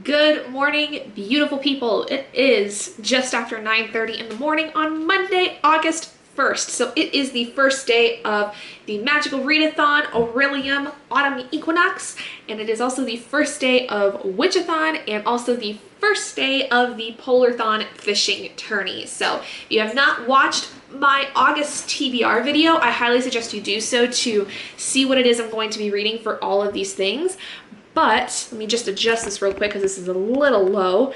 Good morning, beautiful people. It is just after 9:30 in the morning on Monday, August 1st. So it is the first day of the magical Readathon Orillium autumn equinox, and it is also the first day of Witch-a-thon and also the first day of the Polarthon fishing tourney. So if you have not watched my August TBR video, I highly suggest you do so to see what it is I'm going to be reading for all of these things. But let me just adjust this real quick because this is a little low.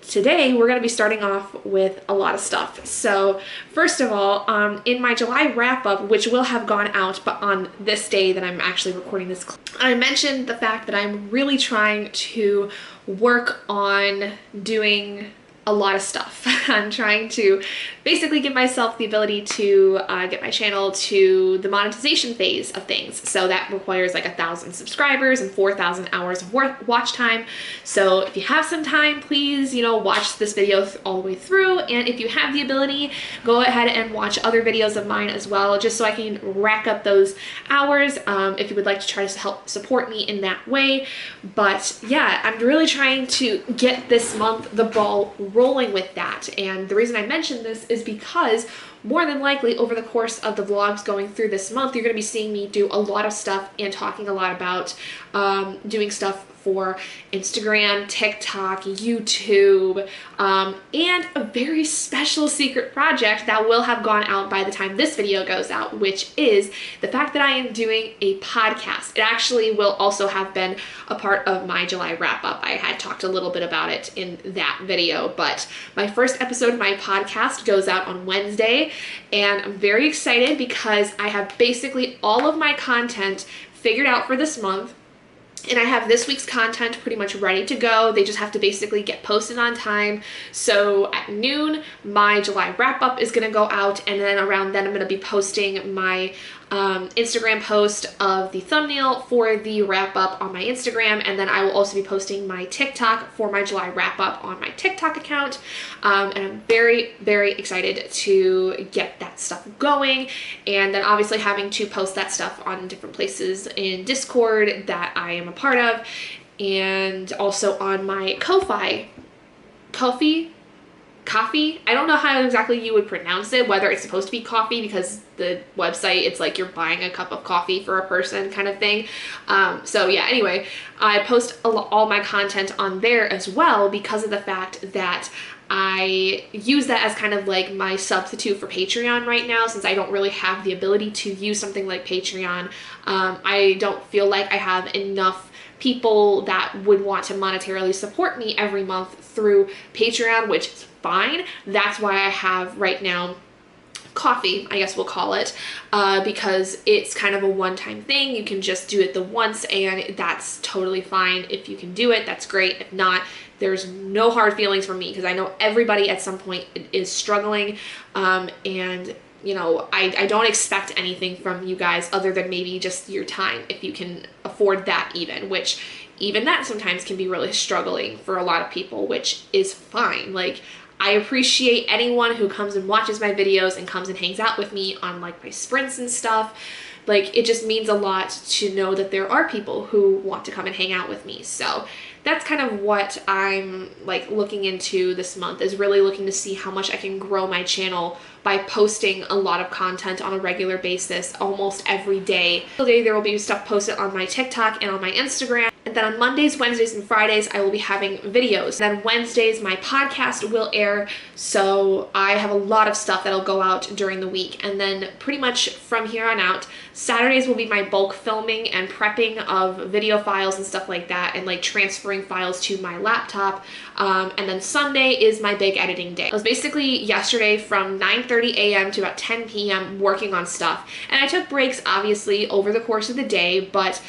Today, we're going to be starting off with a lot of stuff. So first of all, in my July wrap-up, which will have gone out, but on this day that I'm actually recording this, I mentioned the fact that I'm really trying to work on doing a lot of stuff. I'm trying to basically give myself the ability to get my channel to the monetization phase of things. So that requires like 1,000 subscribers and 4,000 hours of watch time. So if you have some time, please, watch this video all the way through. And if you have the ability, go ahead and watch other videos of mine as well, just so I can rack up those hours if you would like to try to help support me in that way. But yeah, I'm really trying to get this month the ball rolling with that. And the reason I mentioned this is because more than likely over the course of the vlogs going through this month, you're going to be seeing me do a lot of stuff and talking a lot about doing stuff for Instagram, TikTok, YouTube, and a very special secret project that will have gone out by the time this video goes out, which is the fact that I am doing a podcast. It actually will also have been a part of my July wrap-up. I had talked a little bit about it in that video, but my first episode of my podcast goes out on Wednesday, and I'm very excited because I have basically all of my content figured out for this month. And I have this week's content pretty much ready to go. They just have to basically get posted on time. So at noon, my July wrap-up is going to go out, and then around then I'm going to be posting my Instagram post of the thumbnail for the wrap-up on my Instagram, and then I will also be posting my TikTok for my July wrap-up on my TikTok account. And I'm very, very excited to get that stuff going, and then obviously having to post that stuff on different places in Discord that I am a part of, and also on my Ko-fi, coffee. I don't know how exactly you would pronounce it, whether it's supposed to be coffee because the website, it's like you're buying a cup of coffee for a person kind of thing. So yeah, anyway, I post all my content on there as well because of the fact that I use that as kind of like my substitute for Patreon right now, since I don't really have the ability to use something like Patreon. I don't feel like I have enough people that would want to monetarily support me every month through Patreon, which is fine. That's why I have right now coffee, I guess we'll call it, because it's kind of a one-time thing. You can just do it the once, and that's totally fine. If you can do it, that's great. If not, there's no hard feelings for me, because I know everybody at some point is struggling, and I don't expect anything from you guys other than maybe just your time, if you can afford that even, which even that sometimes can be really struggling for a lot of people, which is fine. Like, I appreciate anyone who comes and watches my videos and comes and hangs out with me on like my sprints and stuff. Like, it just means a lot to know that there are people who want to come and hang out with me. So that's kind of what I'm like looking into this month, is really looking to see how much I can grow my channel by posting a lot of content on a regular basis almost every day. Today there will be stuff posted on my TikTok and on my Instagram. And then on Mondays, Wednesdays, and Fridays, I will be having videos. Then Wednesdays, my podcast will air. So I have a lot of stuff that'll go out during the week. And then pretty much from here on out, Saturdays will be my bulk filming and prepping of video files and stuff like that, and like transferring files to my laptop. And then Sunday is my big editing day. I was basically yesterday from 9:30 a.m. to about 10 p.m. working on stuff. And I took breaks, obviously, over the course of the day, but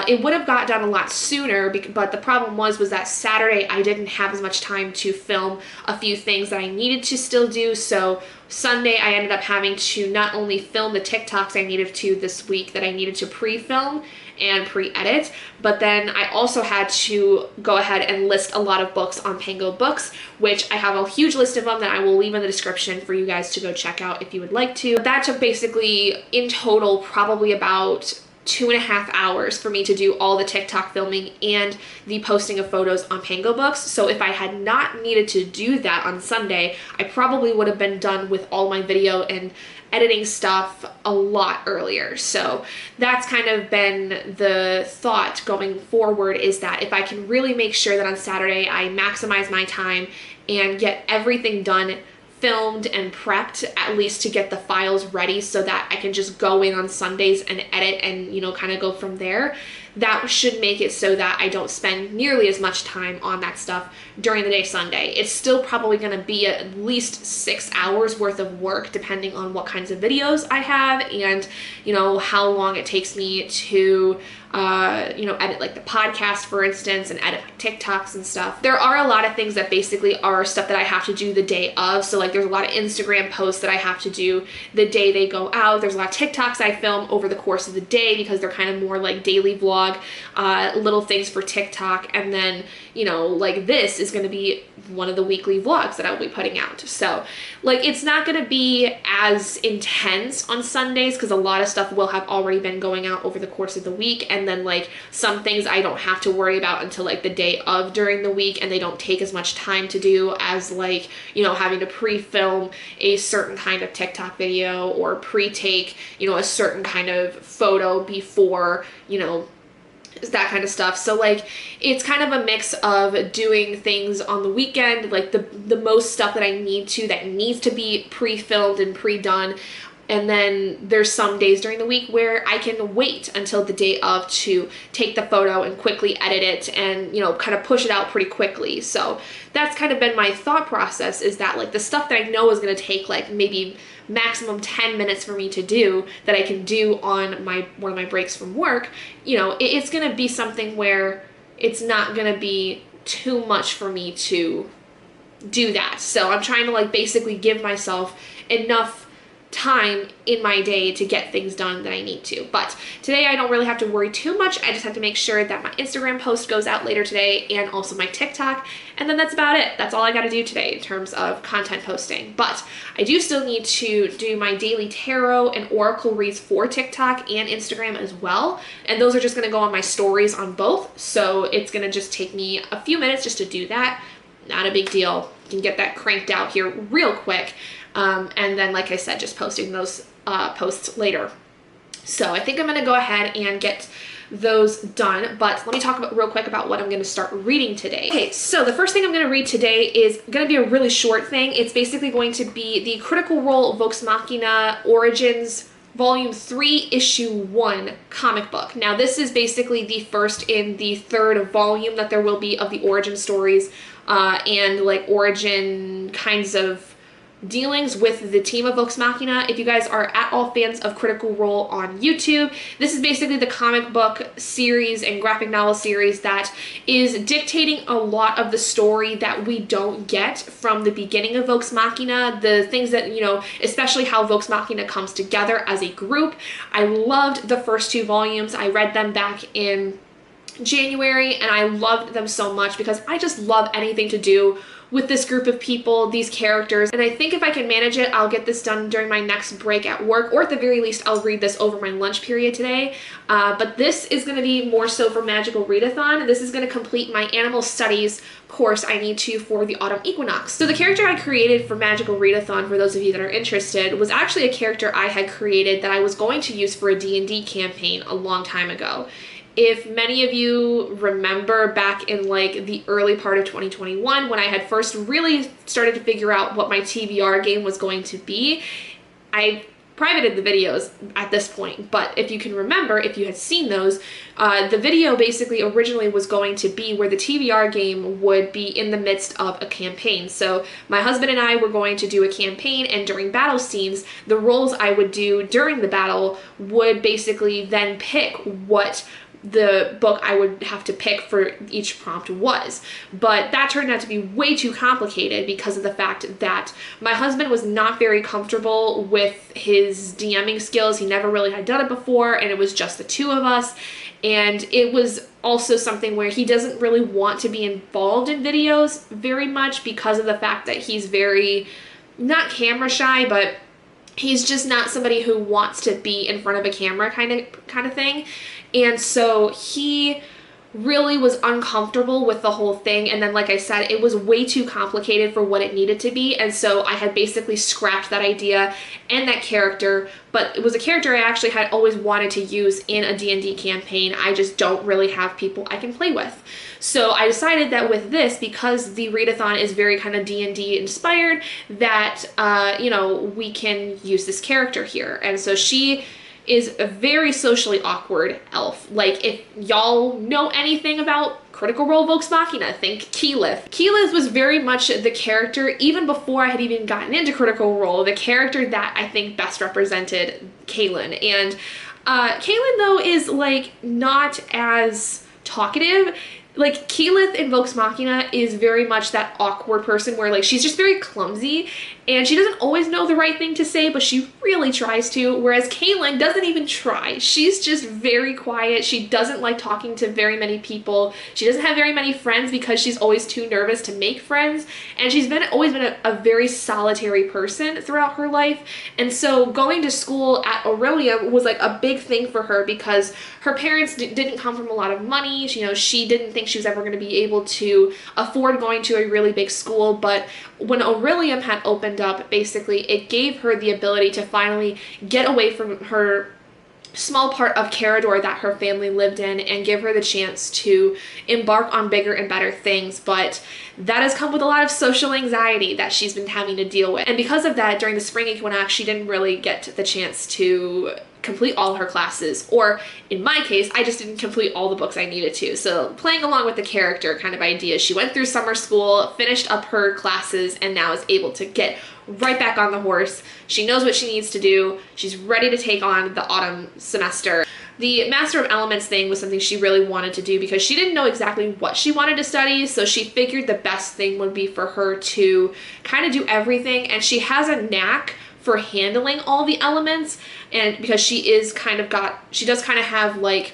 it would have got done a lot sooner, but the problem was that Saturday I didn't have as much time to film a few things that I needed to still do. So Sunday I ended up having to not only film the TikToks I needed to this week that I needed to pre-film and pre-edit, but then I also had to go ahead and list a lot of books on Pango Books, which I have a huge list of them that I will leave in the description for you guys to go check out if you would like to. That took basically in total probably about 2.5 hours for me to do all the TikTok filming and the posting of photos on Pango Books. So if I had not needed to do that on Sunday, I probably would have been done with all my video and editing stuff a lot earlier. So that's kind of been the thought going forward, is that if I can really make sure that on Saturday I maximize my time and get everything done, filmed and prepped, at least to get the files ready so that I can just go in on Sundays and edit and, you know, kind of go from there. That should make it so that I don't spend nearly as much time on that stuff during the day Sunday. It's still probably going to be at least 6 hours worth of work, depending on what kinds of videos I have and, you know, how long it takes me to you know, edit like the podcast, for instance, and edit my TikToks and stuff. There are a lot of things that basically are stuff that I have to do the day of. So like there's a lot of Instagram posts that I have to do the day they go out. There's a lot of TikToks I film over the course of the day because they're kind of more like daily vlog, little things for TikTok. And then, you know, like this is going to be one of the weekly vlogs that I'll be putting out. So like it's not going to be as intense on Sundays because a lot of stuff will have already been going out over the course of the week. And then like some things I don't have to worry about until like the day of during the week, and they don't take as much time to do as like, you know, having to pre-film a certain kind of TikTok video or pre-take, you know, a certain kind of photo before, you know, that kind of stuff. So like it's kind of a mix of doing things on the weekend, like the most stuff that I need to, that needs to be pre-filmed and pre-done. And then there's some days during the week where I can wait until the day of to take the photo and quickly edit it and, you know, kind of push it out pretty quickly. So that's kind of been my thought process, is that like the stuff that I know is going to take like maybe maximum 10 minutes for me to do, that I can do on one of my breaks from work, you know, it's going to be something where it's not going to be too much for me to do that. So I'm trying to like basically give myself enough time in my day to get things done that I need to. But today I don't really have to worry too much. I just have to make sure that my Instagram post goes out later today and also my TikTok, and then that's about it. That's all I got to do today in terms of content posting. But I do still need to do my daily tarot and oracle reads for TikTok and Instagram as well, and those are just going to go on my stories on both. So it's going to just take me a few minutes just to do that. Not a big deal. You can get that cranked out here real quick. And then, like I said, just posting those posts later. So I think I'm going to go ahead and get those done, but let me talk about real quick about what I'm going to start reading today. Okay, so the first thing I'm going to read today is going to be a really short thing. It's basically going to be the Critical Role Vox Machina Origins Volume 3, Issue 1 comic book. Now, this is basically the first in the third volume that there will be of the origin stories and like origin kinds of dealings with the team of Vox Machina. If you guys are at all fans of Critical Role on YouTube, this is basically the comic book series and graphic novel series that is dictating a lot of the story that we don't get from the beginning of Vox Machina, the things that, you know, especially how Vox Machina comes together as a group. I loved the first 2 volumes. I read them back in January and I loved them so much because I just love anything to do with this group of people, these characters, and I think if I can manage it, I'll get this done during my next break at work, or at the very least, I'll read this over my lunch period today. But this is going to be more so for Magical Readathon. This is going to complete my animal studies course I need to for the autumn equinox. So the character I created for Magical Readathon, for those of you that are interested, was actually a character I had created that I was going to use for a D&D campaign a long time ago. If many of you remember back in like the early part of 2021 when I had first really started to figure out what my TBR game was going to be, I privated the videos at this point, but if you can remember, if you had seen those, the video basically originally was going to be where the TBR game would be in the midst of a campaign. So my husband and I were going to do a campaign, and during battle scenes, the roles I would do during the battle would basically then pick what the book I would have to pick for each prompt was. But that turned out to be way too complicated because of the fact that my husband was not very comfortable with his DMing skills. He never really had done it before, and it was just the 2 of us. And it was also something where he doesn't really want to be involved in videos very much because of the fact that he's very, not camera shy, but he's just not somebody who wants to be in front of a camera kind of thing. And so he really was uncomfortable with the whole thing, and then like I said, it was way too complicated for what it needed to be, and so I had basically scrapped that idea and that character. But it was a character I actually had always wanted to use in a D&D campaign. I just don't really have people I can play with. So I decided that with this, because the Readathon is very kind of D&D inspired, that you know, we can use this character here. And so she is a very socially awkward elf. Like, if y'all know anything about Critical Role Vox Machina, think Keyleth. Keyleth was very much the character, even before I had even gotten into Critical Role, the character that I think best represented Kaylin. And Kaylin, though, is like not as talkative. Like, Keyleth in Vox Machina is very much that awkward person where, like, she's just very clumsy and she doesn't always know the right thing to say, but she really tries to, whereas Kaylin doesn't even try. She's just very quiet. She doesn't like talking to very many people. She doesn't have very many friends because she's always too nervous to make friends, and she's always been a very solitary person throughout her life. And so going to school at Orillium was like a big thing for her because her parents didn't come from a lot of money. You know, she didn't think she was ever going to be able to afford going to a really big school, but when Orillium had opened up, basically it gave her the ability to finally get away from her small part of Carador that her family lived in and give her the chance to embark on bigger and better things. But that has come with a lot of social anxiety that she's been having to deal with. And because of that, during the spring equinox, she didn't really get the chance to complete all her classes, or in my case, I just didn't complete all the books I needed to. So playing along with the character kind of idea, she went through summer school, finished up her classes, and now is able to get right back on the horse. She knows what she needs to do. She's ready to take on the autumn semester. The Master of Elements thing was something she really wanted to do because she didn't know exactly what she wanted to study, so she figured the best thing would be for her to kind of do everything, and she has a knack for handling all the elements, and because she does kind of have like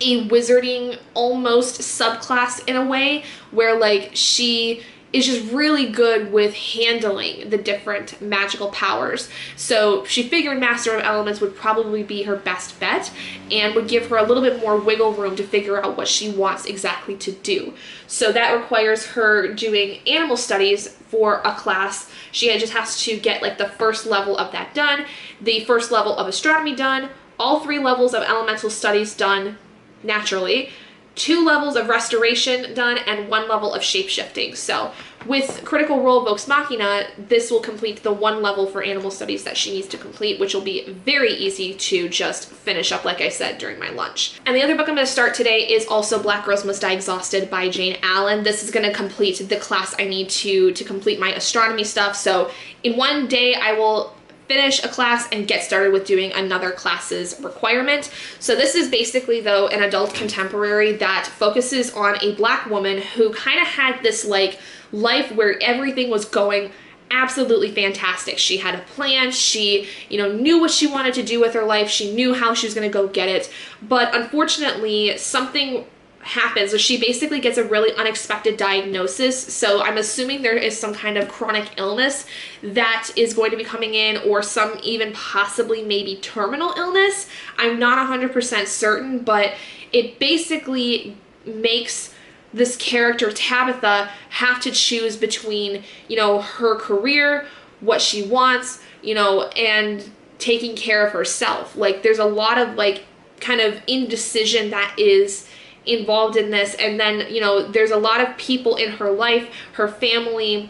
a wizarding almost subclass in a way where like she is just really good with handling the different magical powers. So she figured Master of Elements would probably be her best bet and would give her a little bit more wiggle room to figure out what she wants exactly to do. So that requires her doing animal studies for a class. She just has to get like the first level of that done, the first level of astronomy done, all 3 levels of elemental studies done naturally, 2 levels of restoration done, and 1 level of shapeshifting. So with Critical Role Vox Machina, this will complete the 1 level for animal studies that she needs to complete, which will be very easy to just finish up, like I said, during my lunch. And the other book I'm going to start today is also Black Girls Must Die Exhausted by Jayne Allen. This is going to complete the class I need to complete my astronomy stuff. So in one day, I will finish a class and get started with doing another class's requirement. So this is basically, though, an adult contemporary that focuses on a Black woman who kind of had this like life where everything was going absolutely fantastic. She had a plan. She, knew what she wanted to do with her life. She knew how she was going to go get it. But unfortunately, something happens. So she basically gets a really unexpected diagnosis. So I'm assuming there is some kind of chronic illness that is going to be coming in, or some even possibly maybe terminal illness. I'm not 100% certain, but it basically makes this character Tabitha have to choose between, her career, what she wants, and taking care of herself. Like, there's a lot of like kind of indecision that is involved in this, and then there's a lot of people in her life, her family,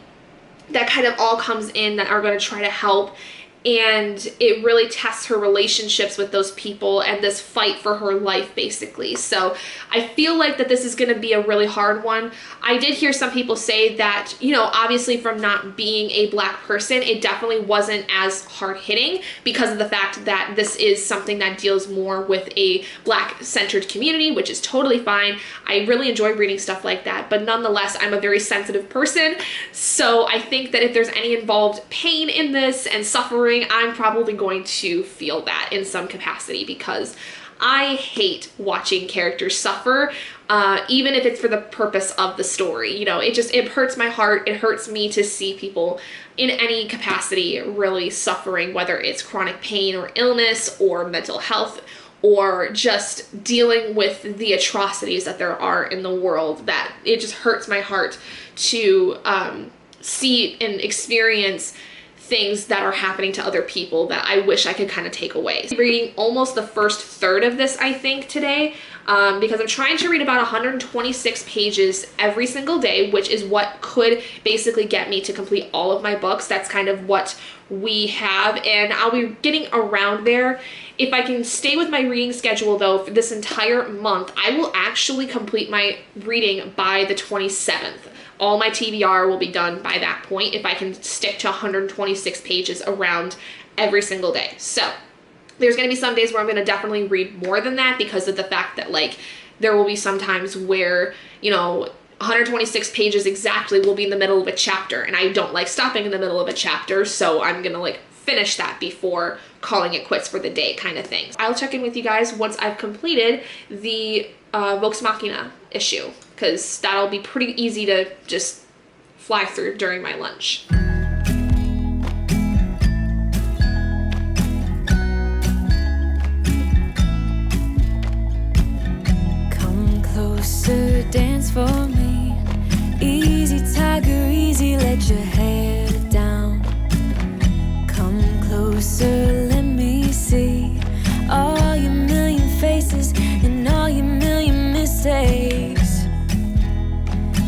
that kind of all comes in that are going to try to help, and it really tests her relationships with those people and this fight for her life, basically. So I feel like that this is going to be a really hard one. I did hear some people say that, obviously from not being a Black person, it definitely wasn't as hard-hitting because of the fact that this is something that deals more with a Black-centered community, which is totally fine. I really enjoy reading stuff like that, but nonetheless, I'm a very sensitive person, so I think that if there's any involved pain in this and suffering, I'm probably going to feel that in some capacity because I hate watching characters suffer, even if it's for the purpose of the story. You know, it hurts my heart. It hurts me to see people in any capacity really suffering, whether it's chronic pain or illness or mental health, or just dealing with the atrocities that there are in the world. That it just hurts my heart to see and experience things that are happening to other people that I wish I could kind of take away. Reading almost the first third of this, I think, today, because I'm trying to read about 126 pages every single day, which is what could basically get me to complete all of my books. That's kind of what we have, and I'll be getting around there. If I can stay with my reading schedule, though, for this entire month, I will actually complete my reading by the 27th. All my TBR will be done by that point if I can stick to 126 pages around every single day. So there's going to be some days where I'm going to definitely read more than that, because of the fact that, like, there will be some times where, you know, 126 pages exactly will be in the middle of a chapter, and I don't like stopping in the middle of a chapter, so I'm going to, like, finish that before calling it quits for the day, kind of thing. I'll check in with you guys once I've completed the Vox Machina issue, because that'll be pretty easy to just fly through during my lunch. Come closer, dance for me. Easy, tiger, easy, let your hair down. Come closer, let me see all your million faces and all your million mistakes.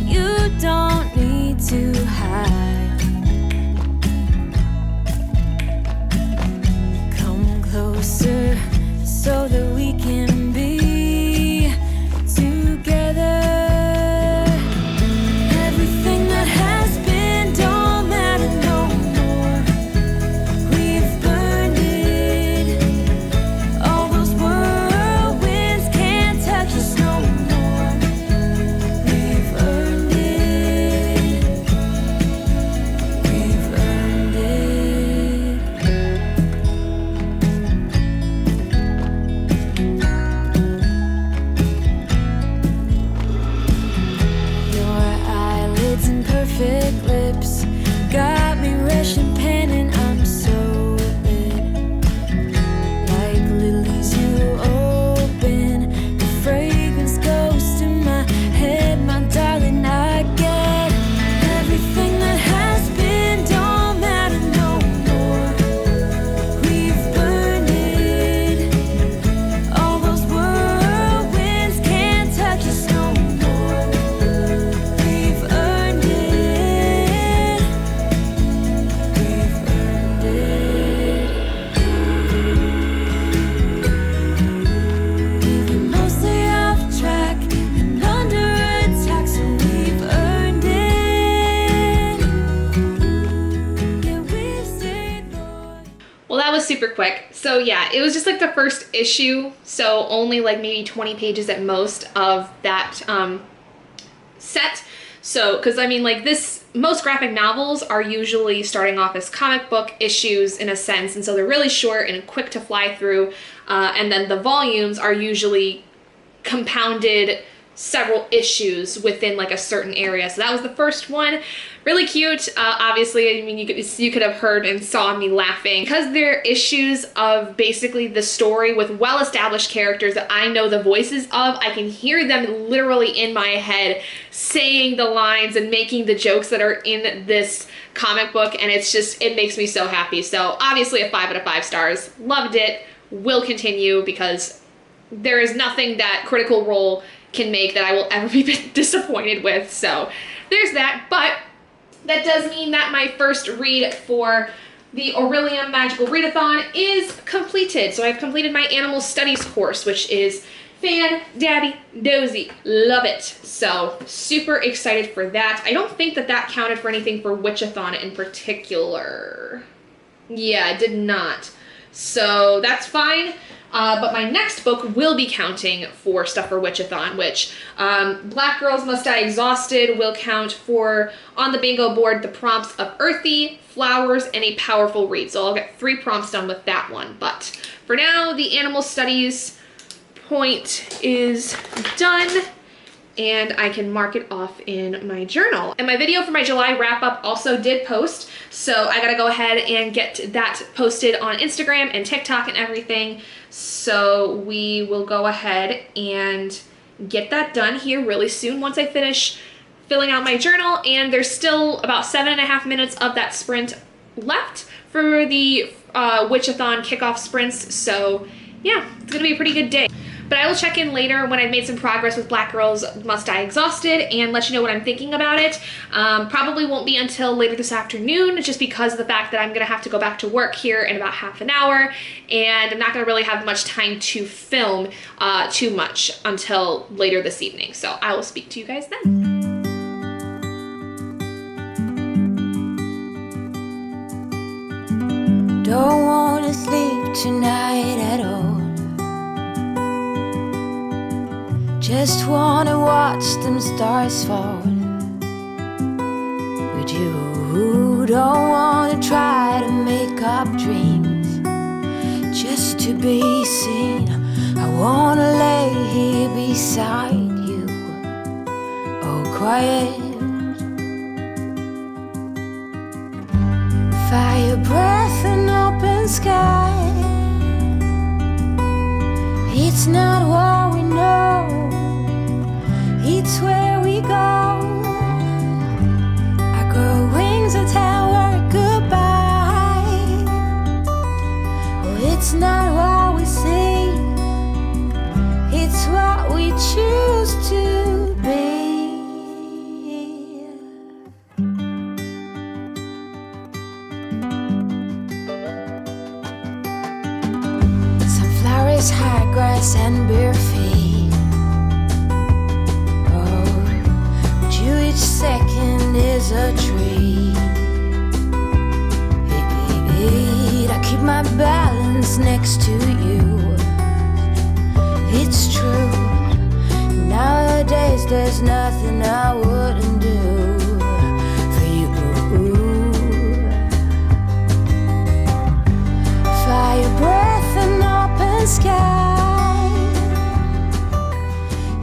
You don't need to hide. Come closer so that we can be together. Everything that has been don't matter no more. We've burned it. All those whirlwinds can't touch us no more. We've earned it. We've earned it. Your eyelids and perfect lips got me rushing, panting. I'm so lit. Like lilies you open, the fragrance goes to my head, my darling. I get everything that has been don't matter no more. We've burned it. All those whirlwinds can't touch us no more. We've earned it. We've earned it. We've been mostly off track and under attack, so we've earned it. Yeah, we've stayed loyal. Well, that was super quick. So yeah, it was just like the first issue, so only like maybe 20 pages at most of that set. So, because I mean, like, most graphic novels are usually starting off as comic book issues in a sense, and so they're really short and quick to fly through, and then the volumes are usually compounded several issues within like a certain area. So that was the first one. Really cute. Obviously, I mean, you could have heard and saw me laughing because they're issues of basically the story with well-established characters that I know the voices of. I can hear them literally in my head saying the lines and making the jokes that are in this comic book, and it makes me so happy. So obviously a 5 out of 5 stars. Loved it. Will continue because there is nothing that Critical Role can make that I will ever be disappointed with. So there's that. But that does mean that my first read for the Orillium Magical Readathon is completed. So I've completed my Animal Studies course, which is fan-dabby-dozy. Love it. So super excited for that. I don't think that counted for anything for Witch-a-thon in particular. Yeah, it did not. So that's fine. But my next book will be counting for stuff for Witch-a-thon, which Black Girls Must Die Exhausted will count for, on the bingo board, the prompts of Earthy, Flowers, and a Powerful Read. So I'll get 3 prompts done with that one. But for now, the Animal Studies point is done, and I can mark it off in my journal. And my video for my July wrap up also did post, so I gotta go ahead and get that posted on Instagram and TikTok and everything. So we will go ahead and get that done here really soon once I finish filling out my journal. And there's still about 7.5 minutes of that sprint left for the Witch-a-thon kickoff sprints. So yeah, it's gonna be a pretty good day. But I will check in later when I've made some progress with Black Girls Must Die Exhausted and let you know what I'm thinking about it. Probably won't be until later this afternoon, just because of the fact that I'm gonna have to go back to work here in about half an hour, and I'm not gonna really have much time to film too much until later this evening. So I will speak to you guys then. Don't wanna sleep tonight at all. Just wanna watch them stars fall. But you don't wanna try to make up dreams just to be seen. I wanna lay here beside you, all quiet. Fire breath and open sky. It's not what we know, it's where we go. I grow wings and tell her goodbye. Oh, it's not what we see, it's what we choose to be. Sunflowers, high grass, and bare feet. Each second is a treat. I keep my balance next to you. It's true. Nowadays there's nothing I wouldn't do for you. Fire breath and open sky.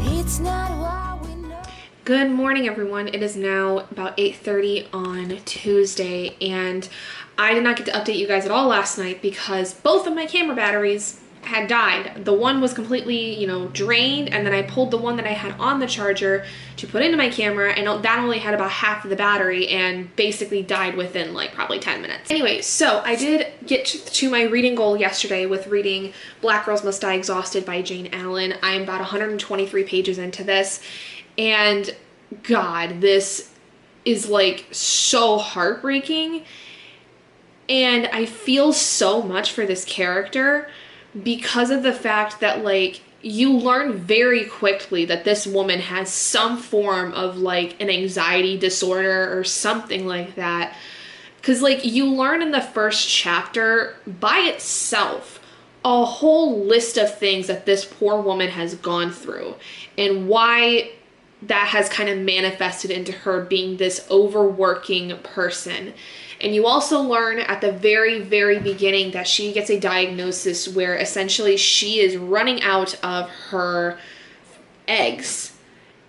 It's not what we know. Good morning, everyone. It is now about 8:30 on Tuesday, and I did not get to update you guys at all last night because both of my camera batteries had died. The one was completely, drained, and then I pulled the one that I had on the charger to put into my camera, and that only had about half of the battery and basically died within like probably 10 minutes. Anyway, so I did get to my reading goal yesterday with reading Black Girls Must Die Exhausted by Jayne Allen. I am about 123 pages into this, and God, this is like so heartbreaking, and I feel so much for this character because of the fact that like you learn very quickly that this woman has some form of like an anxiety disorder or something like that, because like you learn in the first chapter by itself a whole list of things that this poor woman has gone through and why that has kind of manifested into her being this overworking person. And you also learn at the very, very beginning that she gets a diagnosis where essentially she is running out of her eggs,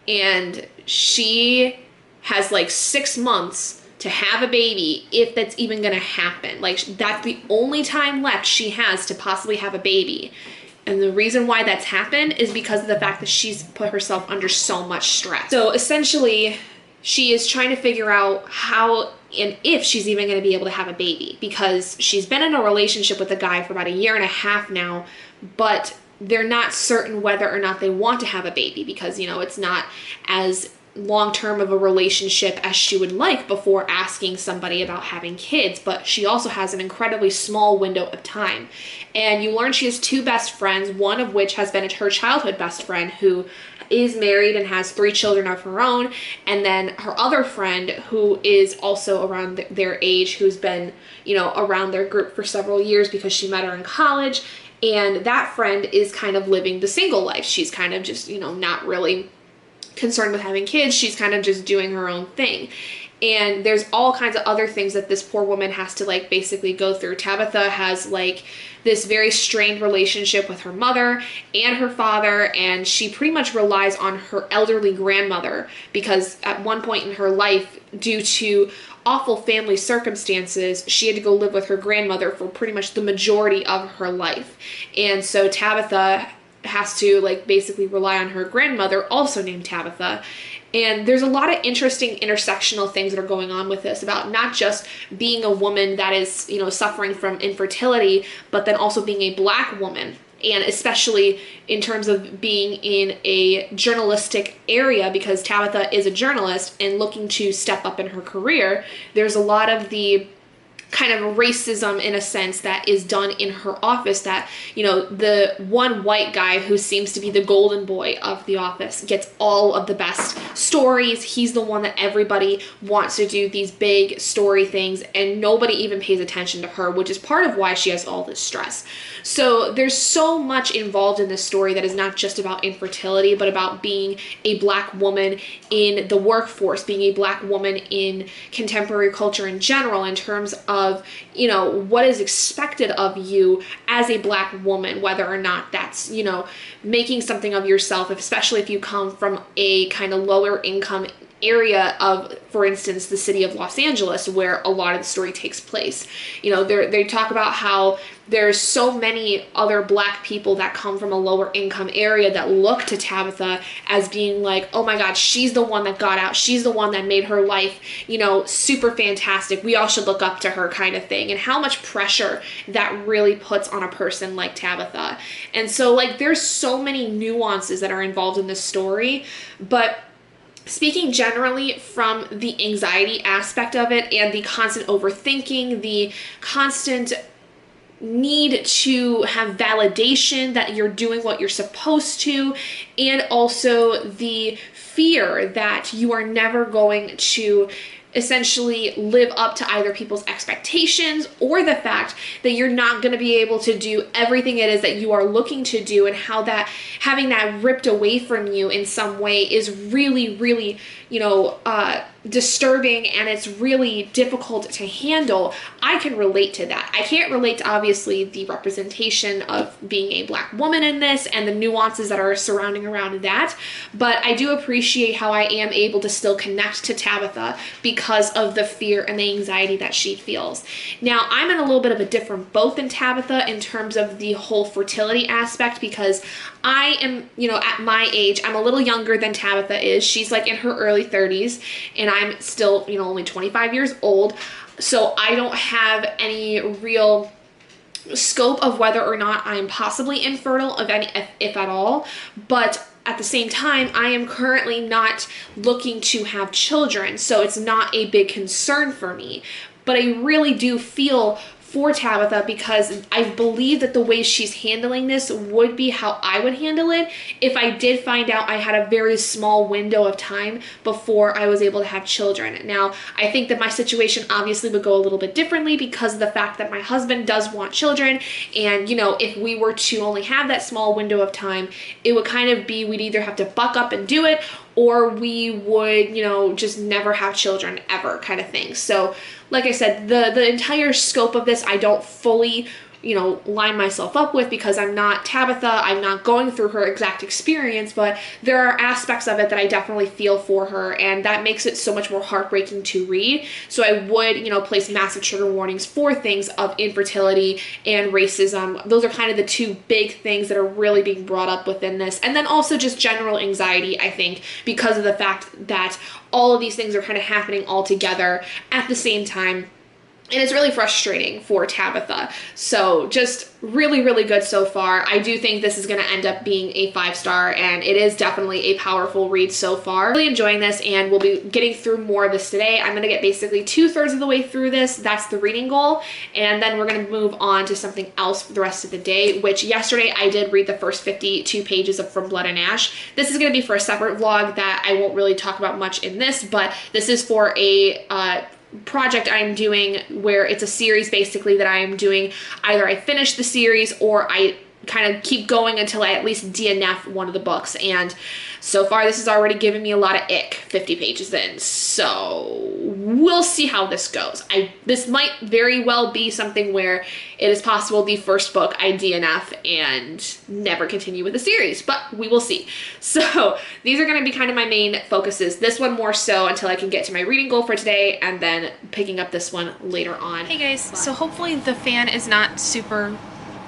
and she has like 6 months to have a baby, if that's even gonna happen. Like, that's the only time left she has to possibly have a baby. And the reason why that's happened is because of the fact that she's put herself under so much stress. So essentially, she is trying to figure out how and if she's even going to be able to have a baby, because she's been in a relationship with a guy for about 1.5 years now, but they're not certain whether or not they want to have a baby because, it's not as long-term of a relationship as she would like before asking somebody about having kids, but she also has an incredibly small window of time. And you learn she has 2 best friends, one of which has been her childhood best friend who is married and has 3 children of her own, and then her other friend who is also around their age, who's been, around their group for several years because she met her in college, and that friend is kind of living the single life. She's kind of just, not really concerned with having kids. She's kind of just doing her own thing. And there's all kinds of other things that this poor woman has to like basically go through. Tabitha has like this very strained relationship with her mother and her father, and she pretty much relies on her elderly grandmother because at one point in her life, due to awful family circumstances, she had to go live with her grandmother for pretty much the majority of her life. And so Tabitha has to like basically rely on her grandmother, also named Tabitha. And there's a lot of interesting intersectional things that are going on with this about not just being a woman that is, you know, suffering from infertility, but then also being a Black woman. And especially in terms of being in a journalistic area, because Tabitha is a journalist and looking to step up in her career, there's a lot of the kind of racism in a sense that is done in her office that, you know, the one white guy who seems to be the golden boy of the office gets all of the best stories. He's the one that everybody wants to do these big story things, and nobody even pays attention to her, which is part of why she has all this stress. So there's so much involved in this story that is not just about infertility, but about being a Black woman in the workforce, being a Black woman in contemporary culture in general, in terms of, you know, what is expected of you as a Black woman, whether or not that's, you know, making something of yourself, especially if you come from a kind of lower income area of, for instance, the city of Los Angeles, where a lot of the story takes place. You know, they talk about how there's so many other Black people that come from a lower income area that look to Tabitha as being like, oh my God, she's the one that got out. She's the one that made her life, you know, super fantastic. We all should look up to her kind of thing. And how much pressure that really puts on a person like Tabitha. And so like, there's so many nuances that are involved in this story, but speaking generally from the anxiety aspect of it and the constant overthinking, the constant need to have validation that you're doing what you're supposed to, and also the fear that you are never going to essentially live up to either people's expectations or the fact that you're not going to be able to do everything it is that you are looking to do, and how that having that ripped away from you in some way is really, really, you know, disturbing, and it's really difficult to handle. I can relate to that. I can't relate to obviously the representation of being a Black woman in this and the nuances that are surrounding around that, but I do appreciate how I am able to still connect to Tabitha because of the fear and the anxiety that she feels. Now, I'm in a little bit of a different boat than Tabitha in terms of the whole fertility aspect, because I am, you know, at my age, I'm a little younger than Tabitha is. She's like in her early 30s, and I'm still, you know, only 25 years old. So I don't have any real scope of whether or not I am possibly infertile, if at all. But at the same time, I am currently not looking to have children, so it's not a big concern for me. But I really do feel for Tabitha, because I believe that the way she's handling this would be how I would handle it if I did find out I had a very small window of time before I was able to have children. Now, I think that my situation obviously would go a little bit differently because of the fact that my husband does want children, and, you know, if we were to only have that small window of time, it would kind of be, we'd either have to buck up and do it, or we would, you know, just never have children ever kind of thing. So like I said, the entire scope of this I don't fully, you know, line myself up with, because I'm not Tabitha, I'm not going through her exact experience, but there are aspects of it that I definitely feel for her, and that makes it so much more heartbreaking to read. So I would, you know, place massive trigger warnings for things of infertility and racism. Those are kind of the two big things that are really being brought up within this. And then also just general anxiety, I think, because of the fact that all of these things are kind of happening all together at the same time. And it's really frustrating for Tabitha. So just really, really good so far. I do think this is going to end up being a 5-star, and it is definitely a powerful read so far. Really enjoying this, and we'll be getting through more of this today. I'm going to get basically 2/3 of the way through this. That's the reading goal. And then we're going to move on to something else for the rest of the day, which yesterday I did read the first 52 pages of From Blood and Ash. This is going to be for a separate vlog that I won't really talk about much in this, but this is for a project I'm doing where it's a series basically that I am doing. Either I finish the series or I kind of keep going until I at least DNF one of the books. And so far this has already given me a lot of ick 50 pages in. So we'll see how this goes. This might very well be something where it is possible the first book I DNF and never continue with the series, but we will see. So these are going to be kind of my main focuses. This one more so until I can get to my reading goal for today, and then picking up this one later on. Hey guys, so hopefully the fan is not super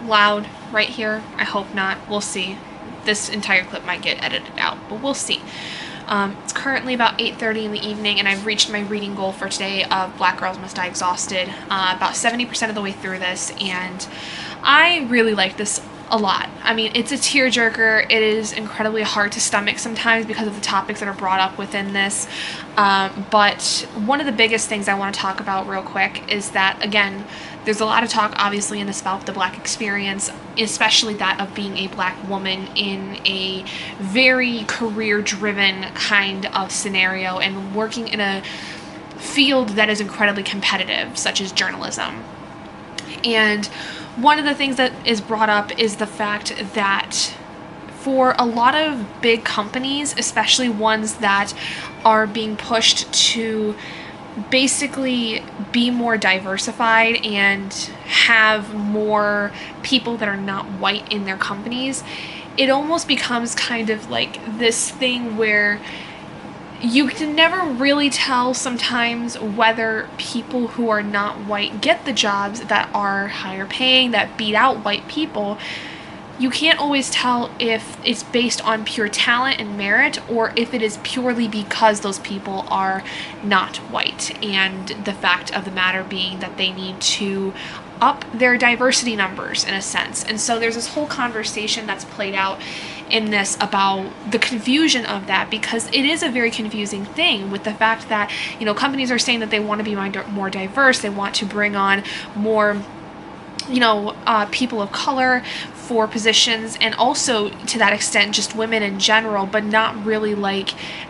loud right here. I hope not. We'll see. This entire clip might get edited out, but we'll see. It's currently about 8:30 in the evening, and I've reached my reading goal for today of Black Girls Must Die Exhausted, about 70% of the way through this, and I really like this a lot. I mean, it's a tearjerker. It is incredibly hard to stomach sometimes because of the topics that are brought up within this, but one of the biggest things I want to talk about real quick is that, again, there's a lot of talk, obviously, in this about the Black experience, especially that of being a Black woman in a very career-driven kind of scenario and working in a field that is incredibly competitive, such as journalism. And one of the things that is brought up is the fact that for a lot of big companies, especially ones that are being pushed to basically be more diversified and have more people that are not white in their companies, it almost becomes kind of like this thing where you can never really tell sometimes whether people who are not white get the jobs that are higher paying, that beat out white people. You can't always tell if it's based on pure talent and merit, or if it is purely because those people are not white, and the fact of the matter being that they need to up their diversity numbers in a sense. And so there's this whole conversation that's played out in this about the confusion of that, because it is a very confusing thing with the fact that, you know, companies are saying that they want to be more diverse, they want to bring on more, you know, people of color for positions, and also to that extent just women in general, but not really like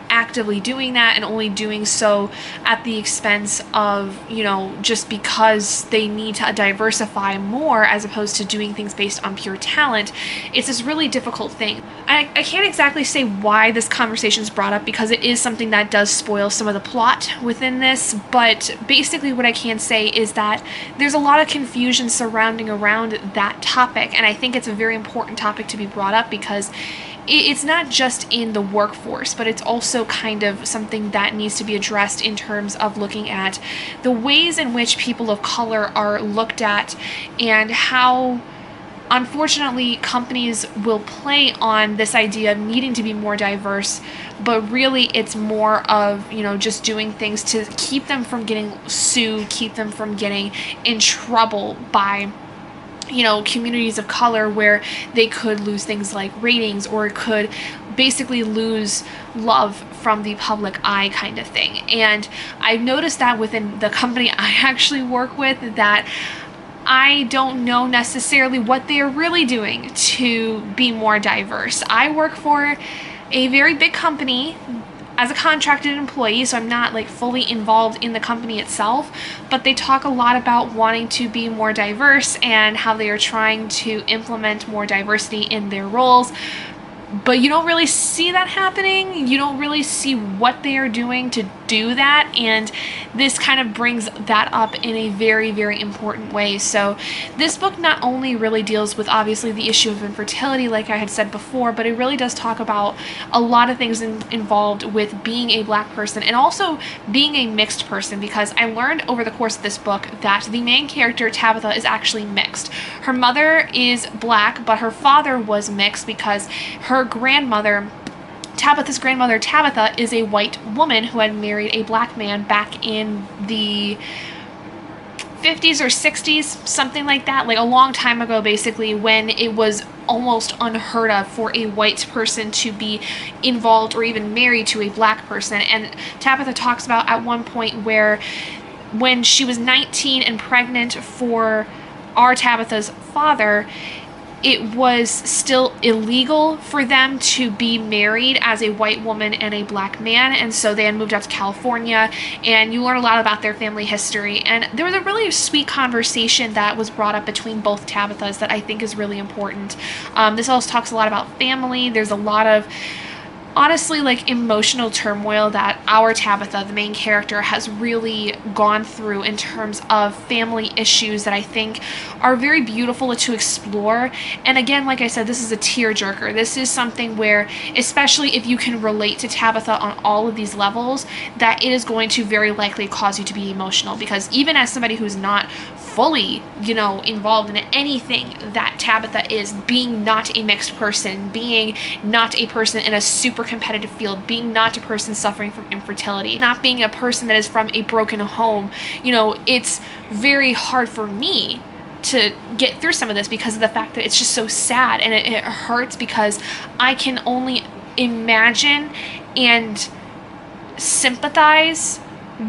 actively doing that, and only doing so at the expense of, you know, just because they need to diversify more as opposed to doing things based on pure talent. It's this really difficult thing. I can't exactly say why this conversation is brought up, because it is something that does spoil some of the plot within this, but basically what I can say is that there's a lot of confusion surrounding around that topic, and I think it's a very important topic to be brought up, because it's not just in the workforce, but it's also kind of something that needs to be addressed in terms of looking at the ways in which people of color are looked at, and how unfortunately companies will play on this idea of needing to be more diverse, but really it's more of, you know, just doing things to keep them from getting sued, keep them from getting in trouble by, you know, communities of color, where they could lose things like ratings, or could basically lose love from the public eye kind of thing. And I've noticed that within the company I actually work with, that I don't know necessarily what they are really doing to be more diverse. I work for a very big company as a contracted employee, so I'm not like fully involved in the company itself, but they talk a lot about wanting to be more diverse and how they are trying to implement more diversity in their roles. But you don't really see that happening. You don't really see what they are doing to do that, and this kind of brings that up in a very, very important way. So this book not only really deals with obviously the issue of infertility, like I had said before, but it really does talk about a lot of things involved with being a Black person, and also being a mixed person, because I learned over the course of this book that the main character, Tabitha, is actually mixed. Her mother is Black, but her father was mixed, because her grandmother, Tabitha's grandmother, Tabitha, is a white woman who had married a Black man back in the 50s or 60s, something like that, like a long time ago, basically, when it was almost unheard of for a white person to be involved or even married to a Black person. And Tabitha talks about at one point where when she was 19 and pregnant for our Tabitha's father, it was still illegal for them to be married as a white woman and a Black man, and so they had moved out to California, and you learn a lot about their family history. And there was a really sweet conversation that was brought up between both Tabithas that I think is really important. This also talks a lot about family. There's a lot of honestly, like, emotional turmoil that our Tabitha, the main character, has really gone through in terms of family issues that I think are very beautiful to explore. And again, like I said, this is a tearjerker. This is something where, especially if you can relate to Tabitha on all of these levels, that it is going to very likely cause you to be emotional, because even as somebody who's not fully, involved in anything that Tabitha is, being not a mixed person, being not a person in a super competitive field, being not a person suffering from infertility, not being a person that is from a broken home, it's very hard for me to get through some of this because of the fact that it's just so sad, and it hurts because I can only imagine and sympathize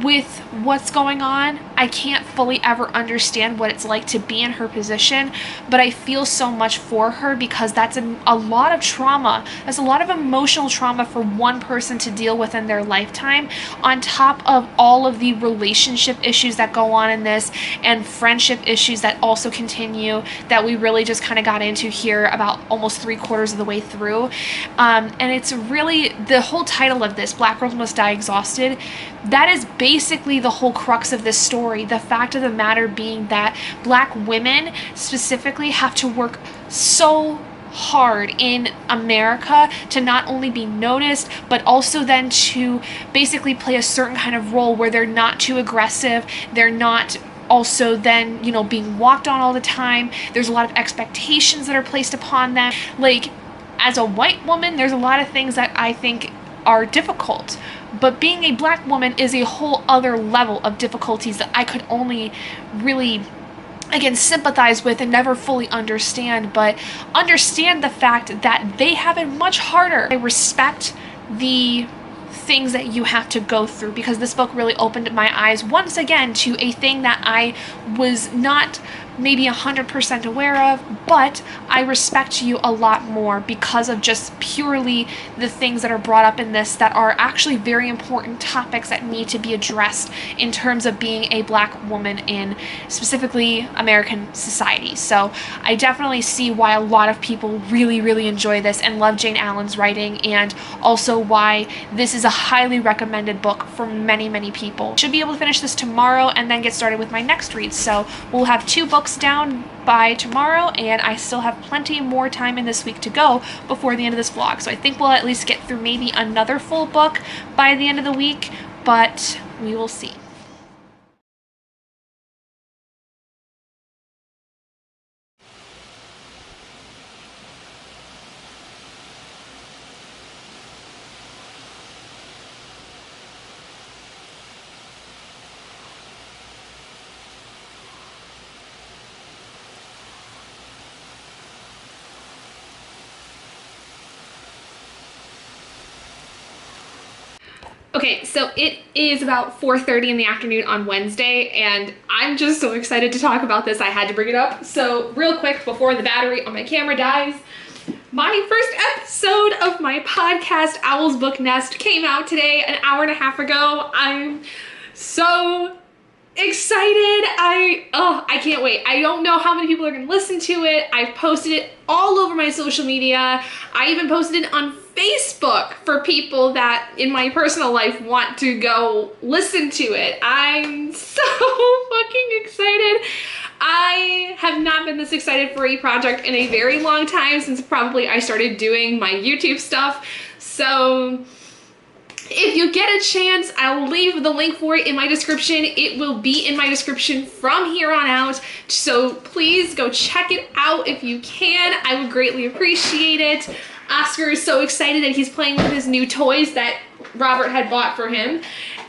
with what's going on. I can't fully ever understand what it's like to be in her position, but I feel so much for her because that's a lot of trauma. That's a lot of emotional trauma for one person to deal with in their lifetime, on top of all of the relationship issues that go on in this, and friendship issues that also continue, that we really just kind of got into here about almost 3/4 of the way through. And it's really, the whole title of this, Black Girls Must Die Exhausted, that is basically the whole crux of this story. The fact of the matter being that Black women specifically have to work so hard in America to not only be noticed, but also then to basically play a certain kind of role where they're not too aggressive, they're not also then, being walked on all the time. There's a lot of expectations that are placed upon them. Like, as a white woman, there's a lot of things that I think are difficult, but being a Black woman is a whole other level of difficulties that I could only really, again, sympathize with and never fully understand, but understand the fact that they have it much harder. I respect the things that you have to go through, because this book really opened my eyes once again to a thing that I was not maybe 100% aware of, but I respect you a lot more because of just purely the things that are brought up in this that are actually very important topics that need to be addressed in terms of being a Black woman in specifically American society. So I definitely see why a lot of people really, really enjoy this and love Jayne Allen's writing, and also why this is a highly recommended book for many, many people. Should be able to finish this tomorrow and then get started with my next read. So we'll have 2 books down by tomorrow, and I still have plenty more time in this week to go before the end of this vlog. So I think we'll at least get through maybe another full book by the end of the week, but we will see. Okay, so it is about 4:30 in the afternoon on Wednesday, and I'm just so excited to talk about this. I had to bring it up. So real quick, before the battery on my camera dies, my first episode of my podcast, Owl's Book Nest, came out today, an hour and a half ago. I'm so excited. I can't wait. I don't know how many people are going to listen to it. I've posted it all over my social media. I even posted it on Facebook for people that in my personal life want to go listen to it. I'm so fucking excited. I have not been this excited for a project in a very long time, since probably I started doing my YouTube stuff. So if you get a chance, I'll leave the link for it in my description. It will be in my description from here on out. So please go check it out if you can. I would greatly appreciate it. Oscar is so excited that he's playing with his new toys that Robert had bought for him.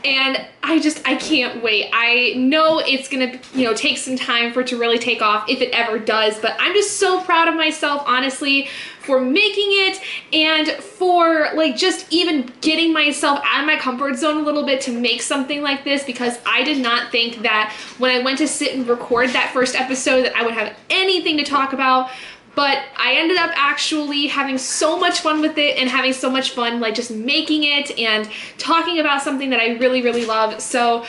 And I can't wait. I know it's gonna, take some time for it to really take off, if it ever does, but I'm just so proud of myself, honestly, for making it, and for just even getting myself out of my comfort zone a little bit to make something like this, because I did not think that when I went to sit and record that first episode that I would have anything to talk about. But I ended up actually having so much fun with it, and having so much fun just making it and talking about something that I really, really love. So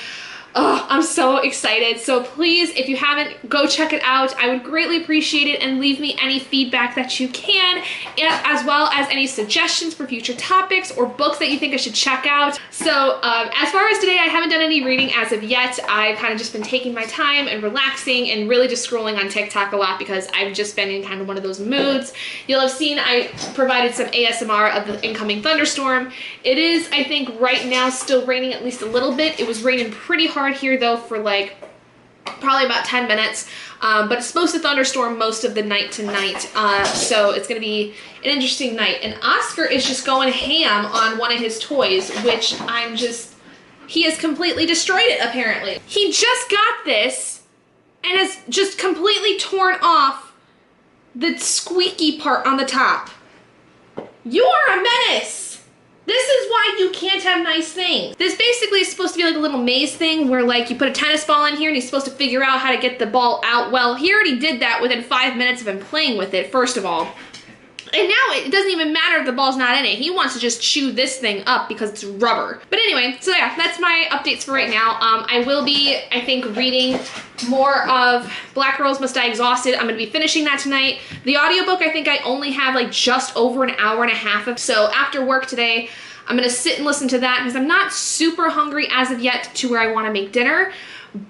Oh, I'm so excited. So please, if you haven't, go check it out. I would greatly appreciate it, and leave me any feedback that you can, as well as any suggestions for future topics or books that you think I should check out. So as far as today, I haven't done any reading as of yet. I've kind of just been taking my time and relaxing and really just scrolling on TikTok a lot because I've just been in kind of one of those moods. You'll have seen I provided some ASMR of the incoming thunderstorm. It is, I think, right now still raining at least a little bit. It was raining pretty hard here though for like probably about 10 minutes, but it's supposed to thunderstorm most of the night tonight, so it's gonna be an interesting night. And Oscar is just going ham on one of his toys, which he has completely destroyed it apparently. He just got this and has just completely torn off the squeaky part on the top. You are a menace! This is why you can't have nice things. This basically is supposed to be like a little maze thing where like you put a tennis ball in here and he's supposed to figure out how to get the ball out. Well, he already did that within 5 minutes of him playing with it, first of all. And now it doesn't even matter if the ball's not in it. He wants to just chew this thing up because it's rubber. But anyway, so yeah, that's my updates for right now. I will be, I think, reading more of Black Girls Must Die Exhausted. I'm going to be finishing that tonight. The audiobook, I think I only have like just over an hour and a half of. So after work today, I'm going to sit and listen to that because I'm not super hungry as of yet to where I want to make dinner.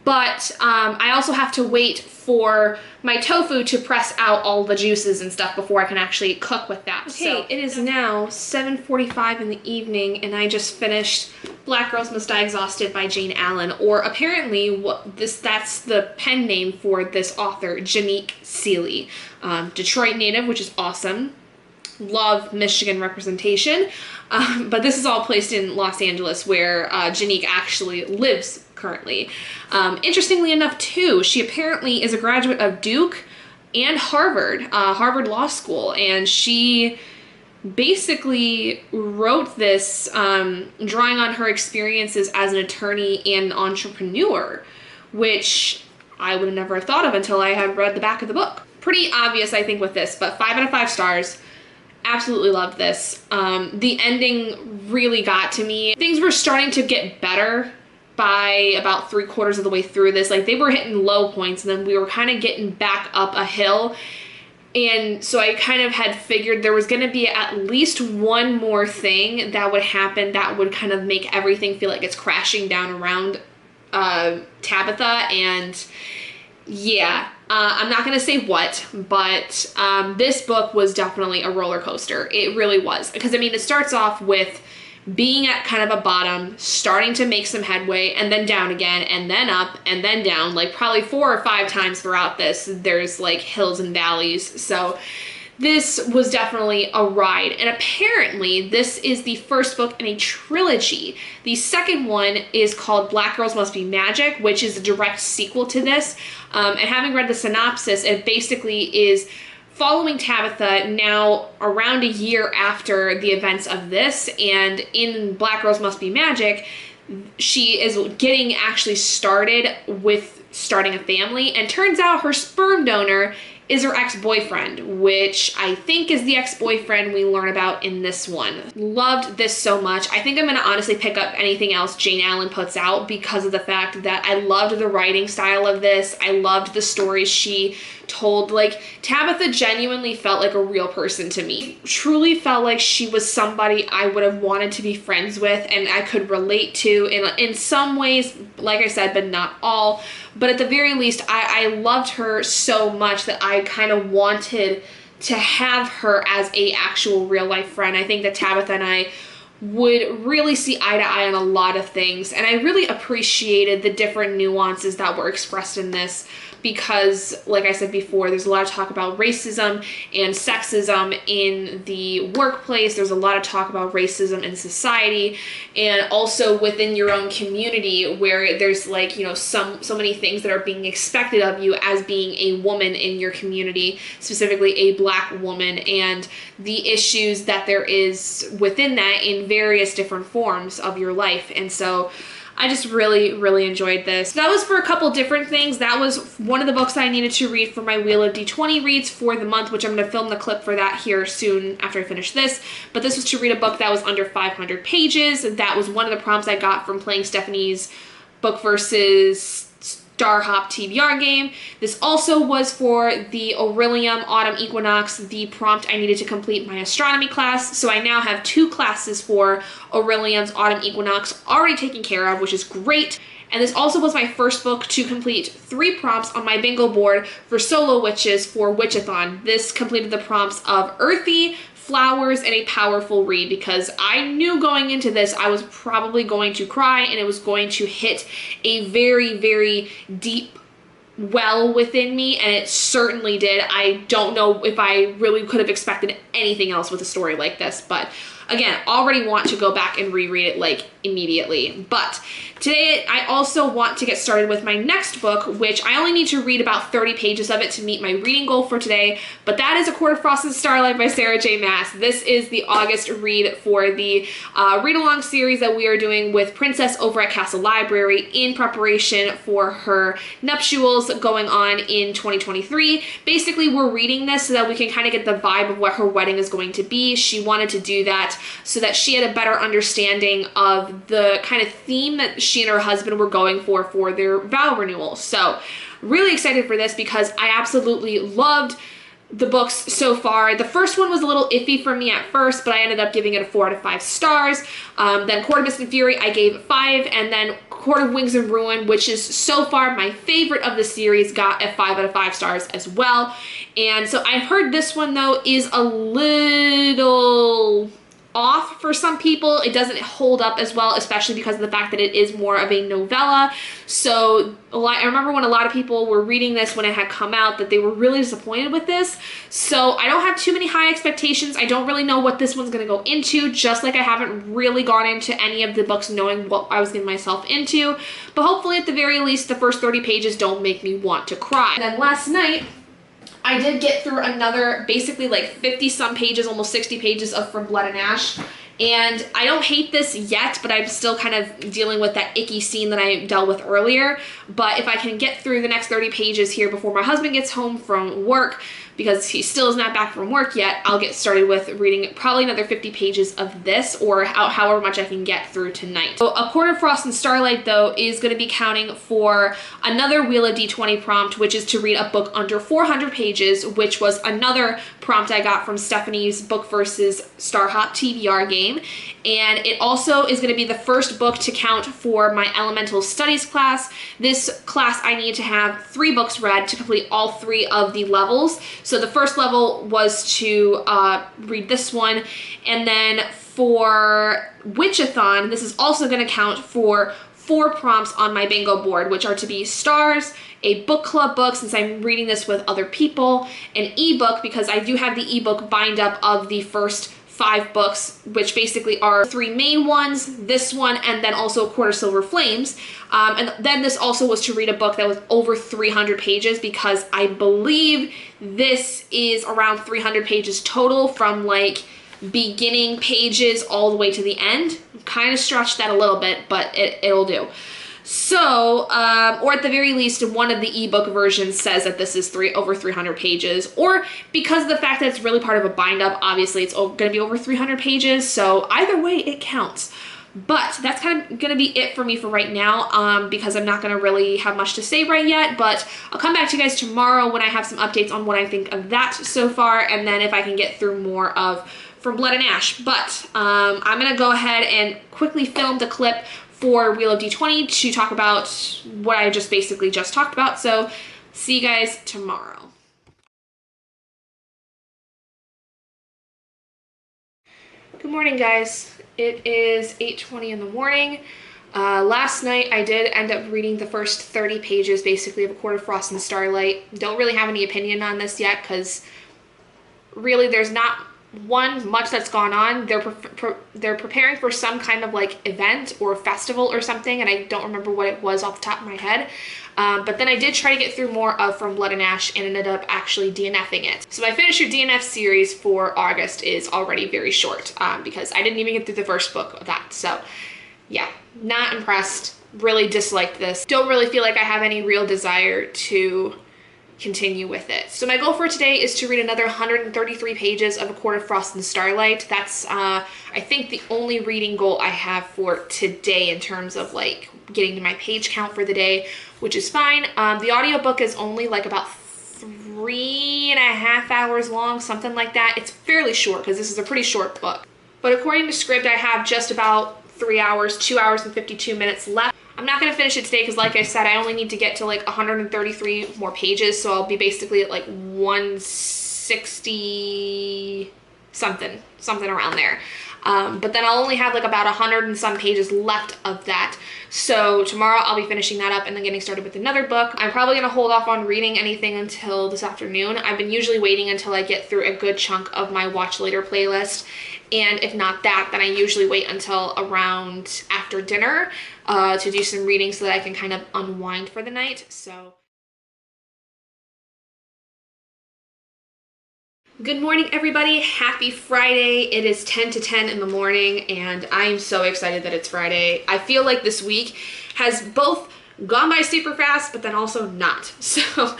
But I also have to wait for my tofu to press out all the juices and stuff before I can actually cook with that. Okay, so it is now 7:45 in the evening and I just finished Black Girls Must Die Exhausted by Jayne Allen, or apparently that's the pen name for this author, Janique Seeley. Detroit native, which is awesome. Love Michigan representation. But this is all placed in Los Angeles where Janique actually lives currently. Interestingly enough too, she apparently is a graduate of Duke and Harvard Law School, and she basically wrote this drawing on her experiences as an attorney and entrepreneur, which I would have never thought of until I had read the back of the book. Pretty obvious, I think, with this, but 5 out of 5 stars. Absolutely loved this. The ending really got to me. Things were starting to get better by about 3/4 of the way through this. Like, they were hitting low points and then we were kind of getting back up a hill. And so I kind of had figured there was going to be at least one more thing that would happen that would kind of make everything feel like it's crashing down around Tabitha. And yeah, I'm not going to say what, but this book was definitely a roller coaster. It really was. Because, I mean, it starts off with being at kind of a bottom, starting to make some headway, and then down again, and then up, and then down. Like, probably 4 or 5 times throughout this, there's, like, hills and valleys. So this was definitely a ride. And apparently, this is the first book in a trilogy. The second one is called Black Girls Must Be Magic, which is a direct sequel to this. And having read the synopsis, it basically is following Tabitha now around a year after the events of this, and in Black Girls Must Be Magic, she is getting actually started with starting a family, and turns out her sperm donor is her ex-boyfriend, which I think is the ex-boyfriend we learn about in this one. Loved this so much. I think I'm gonna honestly pick up anything else Jayne Allen puts out because of the fact that I loved the writing style of this. I loved the stories she told. Like, Tabitha genuinely felt like a real person to me. Truly felt like she was somebody I would have wanted to be friends with and I could relate to in some ways, like I said, but not all. But at the very least, I loved her so much that I kind of wanted to have her as a actual real life friend. I think that Tabitha and I would really see eye to eye on a lot of things, and I really appreciated the different nuances that were expressed in this because, like I said before, there's a lot of talk about racism and sexism in the workplace. There's a lot of talk about racism in society and also within your own community where there's, like, you know, so many things that are being expected of you as being a woman in your community, specifically a Black woman, and the issues that there is within that in various different forms of your life. And so I just really, really enjoyed this. That was for a couple different things. That was one of the books I needed to read for my Wheel of D20 reads for the month, which I'm going to film the clip for that here soon after I finish this. But this was to read a book that was under 500 pages. That was one of the prompts I got from playing Stephanie's book versus Starhop TBR game. This also was for the Orillium Autumn Equinox, the prompt I needed to complete my astronomy class. So I now have 2 classes for Orillium's Autumn Equinox already taken care of, which is great. And this also was my first book to complete 3 prompts on my bingo board for solo witches for Witch-a-thon. This completed the prompts of Earthy, Flowers, and a powerful read, because I knew going into this I was probably going to cry and it was going to hit a very, very deep well within me, and it certainly did. I don't know if I really could have expected anything else with a story like this, but again, already want to go back and reread it like immediately. But today I also want to get started with my next book, which I only need to read about 30 pages of it to meet my reading goal for today, but that is A Court of Frost and Starlight by Sarah J. Maas. This is the August read for the read-along series that we are doing with Princess over at Castle Library in preparation for her nuptials going on in 2023. Basically, we're reading this so that we can kind of get the vibe of what her wedding is going to be. She wanted to do that so that she had a better understanding of the kind of theme that she and her husband were going for their vow renewal. So really excited for this because I absolutely loved the books so far. The first one was a little iffy for me at first, but I ended up giving it a 4 out of 5 stars. Then Court of Mist and Fury I gave 5, and then Court of Wings and Ruin, which is so far my favorite of the series, got a 5 out of 5 stars as well. And so I've heard this one though is a little off for some people. It doesn't hold up as well, especially because of the fact that it is more of a novella. So I remember when a lot of people were reading this when it had come out that they were really disappointed with this. So I don't have too many high expectations. I don't really know what this one's going to go into, just like I haven't really gone into any of the books knowing what I was getting myself into. But hopefully at the very least the first 30 pages don't make me want to cry. And then last night I did get through another basically like 50 some pages, almost 60 pages of From Blood and Ash. And I don't hate this yet, but I'm still kind of dealing with that icky scene that I dealt with earlier. But if I can get through the next 30 pages here before my husband gets home from work, because he still is not back from work yet, I'll get started with reading probably another 50 pages of this, or however much I can get through tonight. So A Court of Frost and Starlight, though, is going to be counting for another Wheel of D20 prompt, which is to read a book under 400 pages, which was another prompt I got from Stephanie's Book versus Starhop TBR game. And it also is going to be the first book to count for my Elemental Studies class. This class I need to have 3 books read to complete all 3 of the levels. So the first level was to read this one, and then for Witch-a-thon, this is also going to count for 4 prompts on my bingo board, which are to be stars, a book club book since I'm reading this with other people, an ebook because I do have the ebook bind up of the first 5 books, which basically are 3 main ones, this one, and then also A Court of Silver Flames. And then this also was to read a book that was over 300 pages because I believe this is around 300 pages total from like beginning pages all the way to the end. Kind of stretched that a little bit, but it'll do. So, or at the very least, one of the ebook versions says that this is over 300 pages, or because of the fact that it's really part of a bind up, obviously it's going to be over 300 pages, so either way it counts. But that's kind of going to be it for me for right now, because I'm not going to really have much to say right yet, but I'll come back to you guys tomorrow when I have some updates on what I think of that so far, and then if I can get through more of From Blood and Ash. But I'm going to go ahead and quickly film the clip for Wheel of D20 to talk about what I just talked about. So see you guys tomorrow. Good morning, guys. It is 8:20 in the morning. Last night I did end up reading the first 30 pages basically of A Court of Frost and Starlight. Don't really have any opinion on this yet because really there's not much that's gone on. They're preparing for some kind of like event or festival or something, and I don't remember what it was off the top of my head. But then I did try to get through more of From Blood and Ash and ended up actually DNFing it. So my finisher DNF series for August is already very short because I didn't even get through the first book of that. So yeah, not impressed. Really disliked this. Don't really feel like I have any real desire to continue with it. So my goal for today is to read another 133 pages of A Court of Frost and Starlight. That's I think the only reading goal I have for today in terms of like getting to my page count for the day, which is fine. The audiobook is only like about 3.5 hours long, something like that. It's fairly short because this is a pretty short book. But according to script, I have just about 3 hours, 2 hours and 52 minutes left. I'm not going to finish it today because, like I said, I only need to get to like 133 more pages, so I'll be basically at like 160 something around there. But then I'll only have like about 100 and some pages left of that. So tomorrow I'll be finishing that up and then getting started with another book. I'm probably going to hold off on reading anything until this afternoon. I've been usually waiting until I get through a good chunk of my Watch Later playlist. And if not that, then I usually wait until around after dinner to do some reading so that I can kind of unwind for the night. So good morning, everybody. Happy Friday. It is 10 to 10 in the morning, and I am so excited that it's Friday. I feel like this week has both gone by super fast, but then also not. So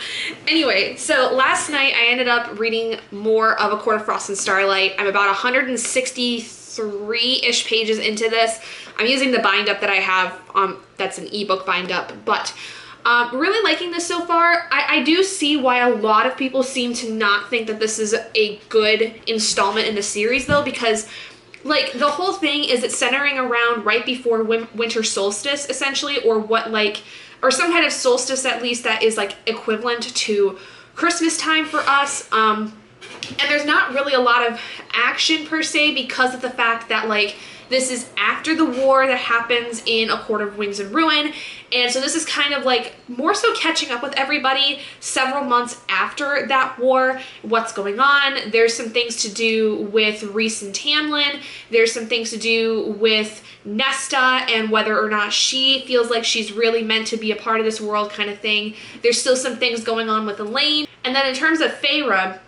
anyway, so last night I ended up reading more of A Court of Frost and Starlight. I'm about 163-ish pages into this. I'm using the bind up that I have, that's an ebook bind up, but really liking this so far. I do see why a lot of people seem to not think that this is a good installment in the series though, because like the whole thing is it's centering around right before winter solstice essentially, or what like, or some kind of solstice at least that is like equivalent to Christmas time for us. And there's not really a lot of action per se because of the fact that like this is after the war that happens in A Court of Wings and Ruin. And so this is kind of like more so catching up with everybody several months after that war, what's going on. There's some things to do with Rhys and Tamlin. There's some things to do with Nesta and whether or not she feels like she's really meant to be a part of this world kind of thing. There's still some things going on with Elaine. And then in terms of Feyre,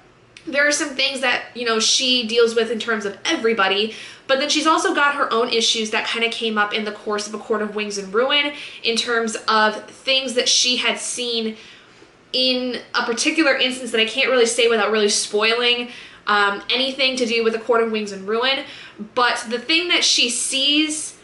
there are some things that, you know, she deals with in terms of everybody, but then she's also got her own issues that kind of came up in the course of A Court of Wings and Ruin in terms of things that she had seen in a particular instance that I can't really say without really spoiling anything to do with A Court of Wings and Ruin. But the thing that she sees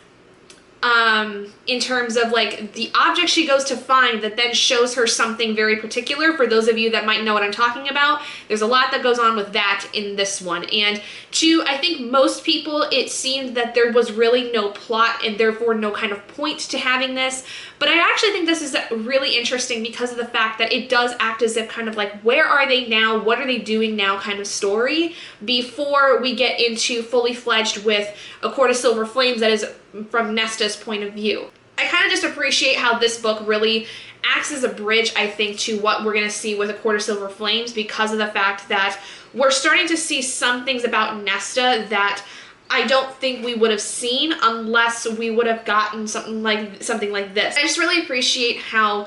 in terms of like the object she goes to find that then shows her something very particular, for those of you that might know what I'm talking about, there's a lot that goes on with that in this one. And to, I think most people, it seemed that there was really no plot and therefore no kind of point to having this. But I actually think this is really interesting because of the fact that it does act as if kind of like, where are they now? What are they doing now kind of story before we get into fully fledged with A Court of Silver Flames that is from Nesta's point of view. I kind of just appreciate how this book really acts as a bridge, I think, to what we're going to see with A Court of Silver Flames because of the fact that we're starting to see some things about Nesta that I don't think we would have seen unless we would have gotten something like this. I just really appreciate how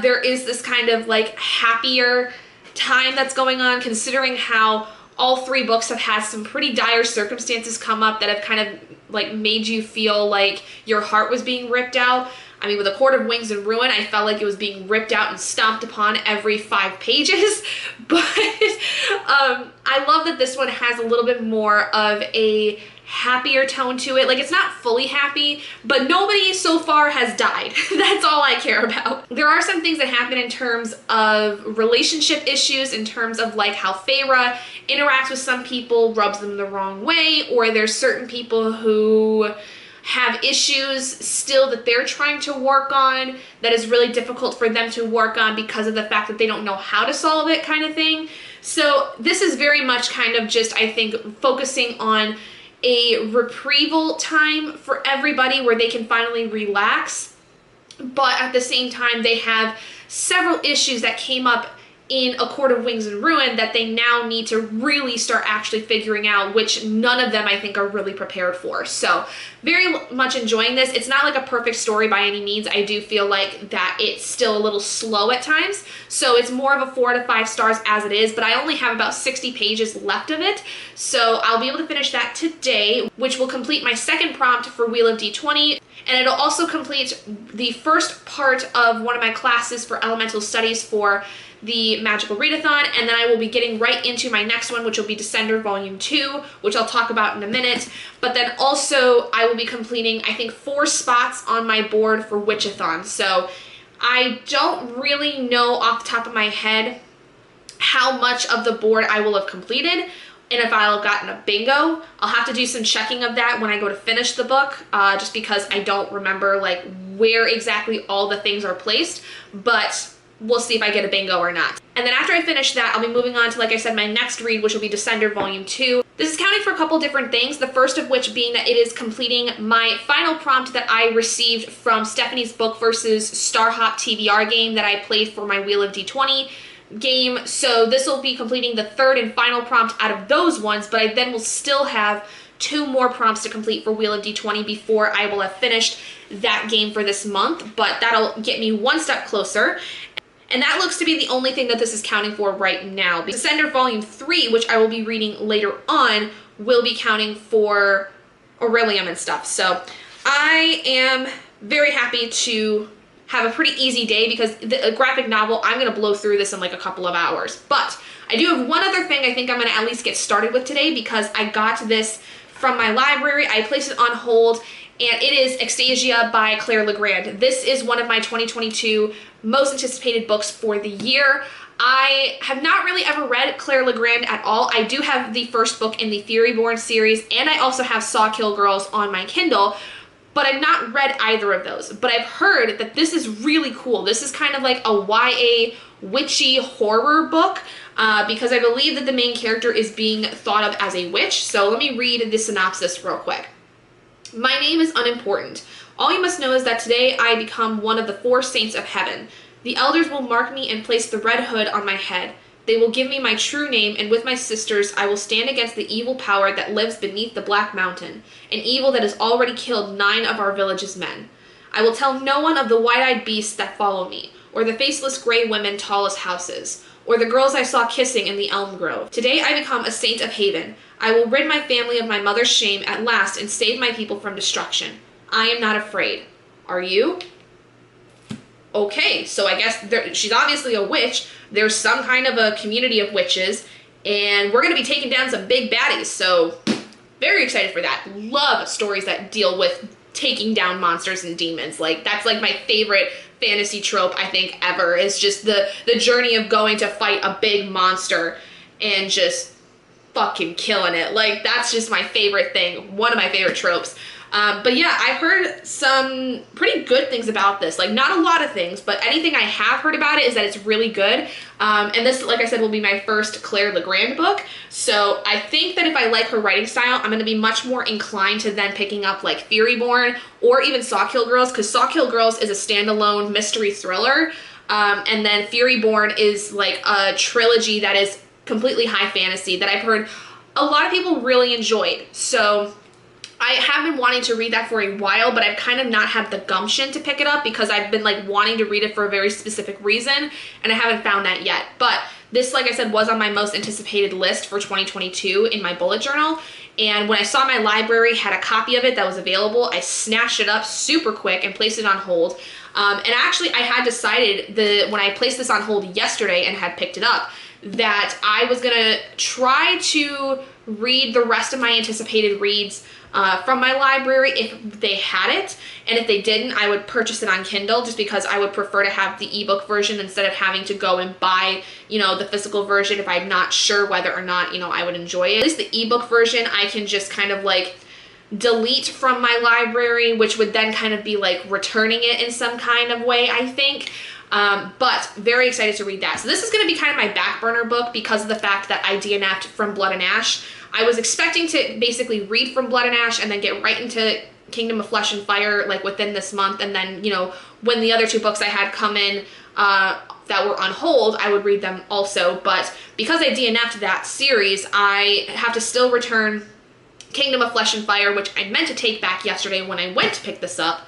there is this kind of like happier time that's going on, considering how all three books have had some pretty dire circumstances come up that have kind of like made you feel like your heart was being ripped out. I mean, with A Court of Wings and Ruin, I felt like it was being ripped out and stomped upon every 5 pages. But I love that this one has a little bit more of a happier tone to it. Like, it's not fully happy, but nobody so far has died. That's all I care about. There are some things that happen in terms of relationship issues, in terms of like how Feyre interacts with some people, rubs them the wrong way, or there's certain people who have issues still that they're trying to work on that is really difficult for them to work on because of the fact that they don't know how to solve it kind of thing. So this is very much kind of just, I think, focusing on a reprieval time for everybody where they can finally relax, but at the same time they have several issues that came up in A Court of Wings and Ruin that they now need to really start actually figuring out, which none of them I think are really prepared for. So very much enjoying this. It's not like a perfect story by any means. I do feel like that it's still a little slow at times. So it's more of a 4 to 5 stars as it is, but I only have about 60 pages left of it. So I'll be able to finish that today, which will complete my second prompt for Wheel of D20. And it'll also complete the first part of one of my classes for elemental studies for the Magical Readathon, and then I will be getting right into my next one, which will be Descender Volume 2, which I'll talk about in a minute. But then also I will be completing, I think, 4 spots on my board for Witch-a-thon. So I don't really know off the top of my head how much of the board I will have completed, and if I'll have gotten a bingo. I'll have to do some checking of that when I go to finish the book, just because I don't remember like where exactly all the things are placed, but we'll see if I get a bingo or not. And then after I finish that, I'll be moving on to, like I said, my next read, which will be Descender Volume 2. This is counting for a couple different things, the first of which being that it is completing my final prompt that I received from Stephanie's Book versus Starhop TBR game that I played for my Wheel of D20 game. So this will be completing the third and final prompt out of those ones, but I then will still have 2 more prompts to complete for Wheel of D20 before I will have finished that game for this month, but that'll get me one step closer. And that looks to be the only thing that this is counting for right now. Descender Volume 3, which I will be reading later on, will be counting for Orillium and stuff. So I am very happy to have a pretty easy day because a graphic novel, I'm going to blow through this in like a couple of hours. But I do have one other thing I think I'm going to at least get started with today, because I got this from my library. I placed it on hold, and it is Extasia by Claire Legrand. This is one of my 2022 most anticipated books for the year. I have not really ever read Claire Legrand at all. I do have the first book in the Theoryborn series, and I also have Saw Kill Girls on my Kindle, but I've not read either of those. But I've heard that this is really cool. This is kind of like a YA witchy horror book, because I believe that the main character is being thought of as a witch. So let me read the synopsis real quick. My name is unimportant. All you must know is that today I become one of the 4 saints of heaven. The elders will mark me and place the red hood on my head. They will give me my true name, and with my sisters I will stand against the evil power that lives beneath the Black Mountain, an evil that has already killed 9 of our village's men. I will tell no one of the wide-eyed beasts that follow me, or the faceless gray women tall as houses, or the girls I saw kissing in the elm grove. Today I become a saint of haven. I will rid my family of my mother's shame at last and save my people from destruction. I am not afraid. Are you? Okay, so I guess she's obviously a witch. There's some kind of a community of witches, and we're going to be taking down some big baddies, so very excited for that. Love stories that deal with taking down monsters and demons. Like, that's like my favorite fantasy trope, I think, ever, is just the journey of going to fight a big monster and just fucking killing it. Like, that's just my favorite thing. One of my favorite tropes. But yeah, I've heard some pretty good things about this. Like, not a lot of things, but anything I have heard about it is that it's really good. And this, like I said, will be my first Claire Legrand book. So I think that if I like her writing style, I'm going to be much more inclined to then picking up like Theoryborn or even Saw Kill Girls, because Saw Kill Girls is a standalone mystery thriller. And then Theoryborn is like a trilogy that is completely high fantasy that I've heard a lot of people really enjoyed. So I have been wanting to read that for a while, but I've kind of not had the gumption to pick it up because I've been like wanting to read it for a very specific reason, and I haven't found that yet. But this, like I said, was on my most anticipated list for 2022 in my bullet journal, and when I saw my library had a copy of it that was available, I snatched it up super quick and placed it on hold. And actually, I had decided when I placed this on hold yesterday and had picked it up, that I was gonna try to read the rest of my anticipated reads from my library if they had it, and if they didn't, I would purchase it on Kindle, just because I would prefer to have the ebook version instead of having to go and buy, you know, the physical version if I'm not sure whether or not, you know, I would enjoy it. At least the ebook version I can just kind of like delete from my library, which would then kind of be like returning it in some kind of way, I think. But very excited to read that. So this is going to be kind of my back burner book because of the fact that I DNF'd from Blood and Ash. I was expecting to basically read from Blood and Ash and then get right into Kingdom of Flesh and Fire like within this month, and then, you know, when the other 2 books I had come in that were on hold, I would read them also. But because I DNF'd that series, I have to still return Kingdom of Flesh and Fire, which I meant to take back yesterday when I went to pick this up,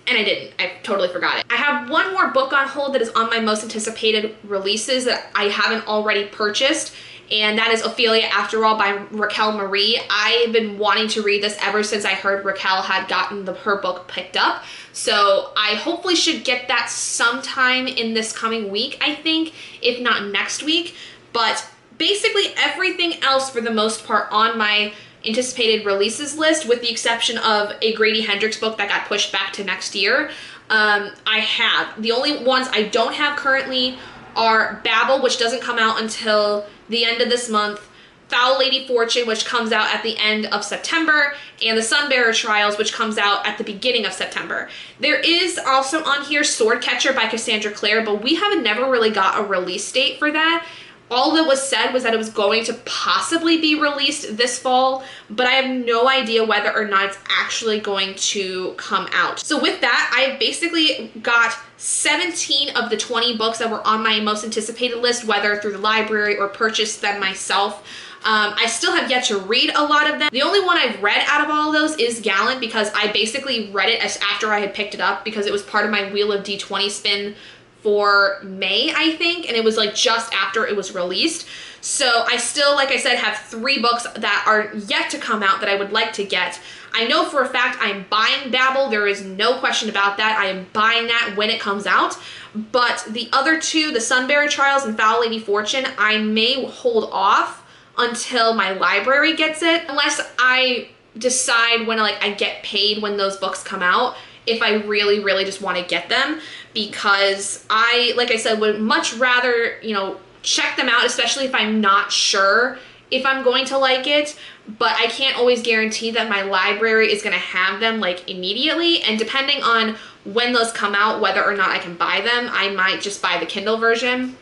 and I didn't. I totally forgot it. I have one more book on hold that is on my most anticipated releases that I haven't already purchased, and that is Ophelia After All by Raquel Marie. I've been wanting to read this ever since I heard Raquel had gotten her book picked up. So I hopefully should get that sometime in this coming week, I think, if not next week. But basically everything else for the most part on my anticipated releases list, with the exception of a Grady Hendrix book that got pushed back to next year, I have. The only ones I don't have currently are Babel, which doesn't come out until the end of this month, Foul Lady Fortune, which comes out at the end of September, and the Sunbearer Trials, which comes out at the beginning of September. There is also on here Swordcatcher by Cassandra Clare, but we haven't never really got a release date for that. All that was said was that it was going to possibly be released this fall, but I have no idea whether or not it's actually going to come out. So with that, I basically got 17 of the 20 books that were on my most anticipated list, whether through the library or purchased them myself. I still have yet to read a lot of them. The only one I've read out of all of those is Gallant, because I basically read it as after I had picked it up, because it was part of my Wheel of D20 spin for May, I think, and it was like just after it was released. So I still, like I said, have 3 books that are yet to come out that I would like to get. I know for a fact I'm buying Babel. There is no question about that. I am buying that when it comes out. But the other 2, the Sunbearer Trials and Foul Lady Fortune, I may hold off until my library gets it, unless I decide when I get paid when those books come out, if I really, really just want to get them, because I, like I said, would much rather, check them out, especially if I'm not sure if I'm going to like it, but I can't always guarantee that my library is going to have them immediately, and depending on when those come out, whether or not I can buy them, I might just buy the Kindle version.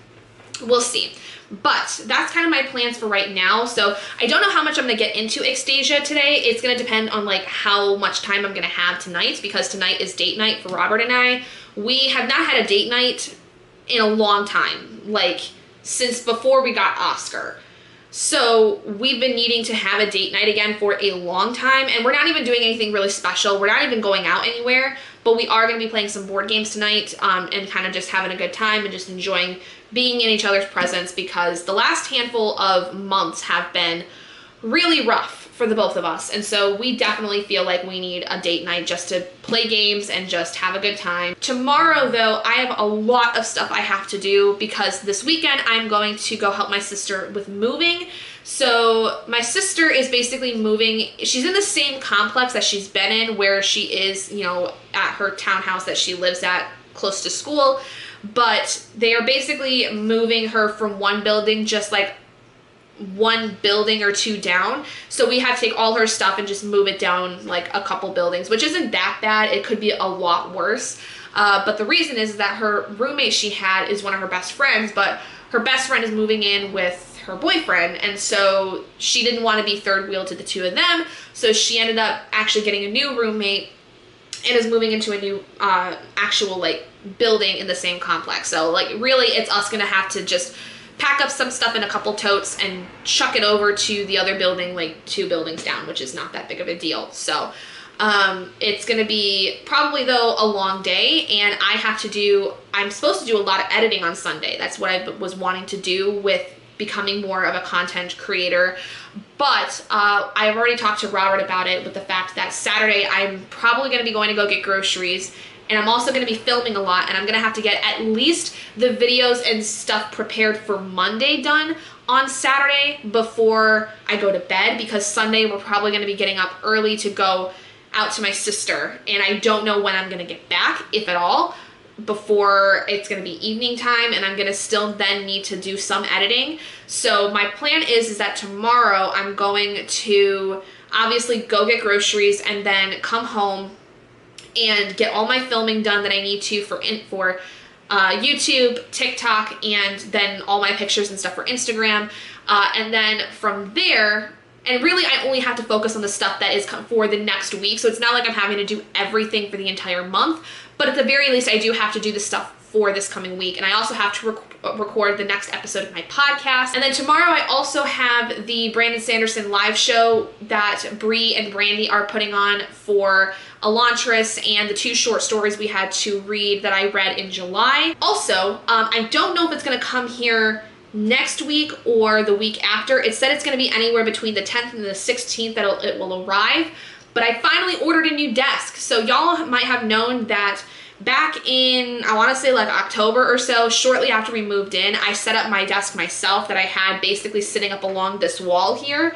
We'll see. But that's kind of my plans for right now. So I don't know how much I'm going to get into Extasia today. It's going to depend on how much time I'm going to have tonight, because tonight is date night for Robert and I. We have not had a date night in a long time, since before we got Oscar. So we've been needing to have a date night again for a long time, and we're not even doing anything really special. We're not even going out anywhere, but we are going to be playing some board games tonight, and kind of just having a good time and just enjoying being in each other's presence, because the last handful of months have been really rough for the both of us. And so we definitely feel like we need a date night just to play games and just have a good time. Tomorrow, though, I have a lot of stuff I have to do, because this weekend I'm going to go help my sister with moving. So my sister is basically moving. She's in the same complex that she's been in, where she is, at her townhouse that she lives at close to school. But they are basically moving her from one building, just one building or 2 down. So we have to take all her stuff and just move it down a couple buildings, which isn't that bad. It could be a lot worse. But the reason is that her roommate she had is one of her best friends, but her best friend is moving in with her boyfriend, and so she didn't want to be third wheel to the 2 of them. So she ended up actually getting a new roommate and is moving into a new actual building in the same complex. So really it's us gonna have to just pack up some stuff in a couple totes and chuck it over to the other building 2 buildings down, which is not that big of a deal. So it's gonna be probably, though, a long day, and I'm supposed to do a lot of editing on Sunday. That's what I was wanting to do with becoming more of a content creator. But I've already talked to Robert about it, with the fact that Saturday I'm probably going to be going to go get groceries, and I'm also going to be filming a lot, and I'm going to have to get at least the videos and stuff prepared for Monday done on Saturday before I go to bed, because Sunday we're probably going to be getting up early to go out to my sister, and I don't know when I'm going to get back, if at all, before it's going to be evening time, and I'm going to still then need to do some editing. So my plan is that tomorrow I'm going to obviously go get groceries and then come home and get all my filming done that I need to for YouTube, TikTok, and then all my pictures and stuff for Instagram. And then from there, and really I only have to focus on the stuff that is for the next week. So it's not like I'm having to do everything for the entire month, but at the very least I do have to do the stuff for this coming week. And I also have to record the next episode of my podcast. And then tomorrow I also have the Brandon Sanderson live show that Bree and Brandy are putting on for Elantris, and the 2 short stories we had to read that I read in July. Also, I don't know if it's going to come here next week or the week after. It said it's going to be anywhere between the 10th and the 16th that it will arrive. But I finally ordered a new desk. So y'all might have known that back in, I want to say like October or so, shortly after we moved in, I set up my desk myself that I had basically sitting up along this wall here,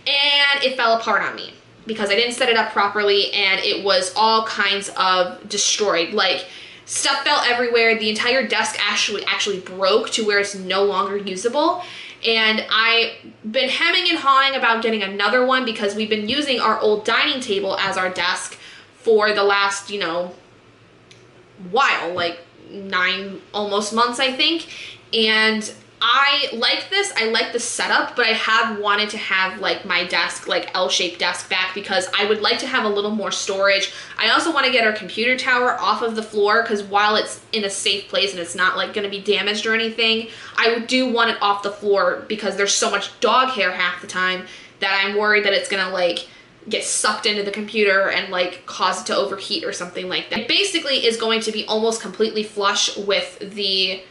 and it fell apart on me because I didn't set it up properly, and it was all kinds of destroyed. Like, stuff fell everywhere. The entire desk actually broke to where it's no longer usable. And I've been hemming and hawing about getting another one because we've been using our old dining table as our desk for the last, you know, while, like 9 almost months, I think. And I like this. I like the setup, but I have wanted to have like my desk, like L-shaped desk back, because I would like to have a little more storage. I also want to get our computer tower off of the floor, because while it's in a safe place and it's not like going to be damaged or anything, I do want it off the floor because there's so much dog hair half the time that I'm worried that it's going to like get sucked into the computer and like cause it to overheat or something like that. It basically is going to be almost completely flush with the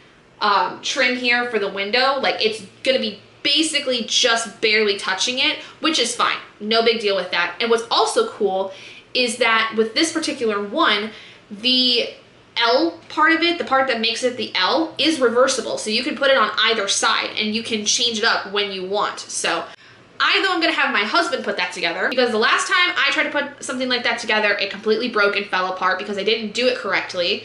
trim here for the window. Like, it's gonna be basically just barely touching it, which is fine. No big deal with that. And what's also cool is that with this particular one, the L part of it, the part that makes it the L, is reversible. So you can put it on either side and you can change it up when you want. So I, though, I'm gonna have my husband put that together, because the last time I tried to put something like that together, it completely broke and fell apart because I didn't do it correctly.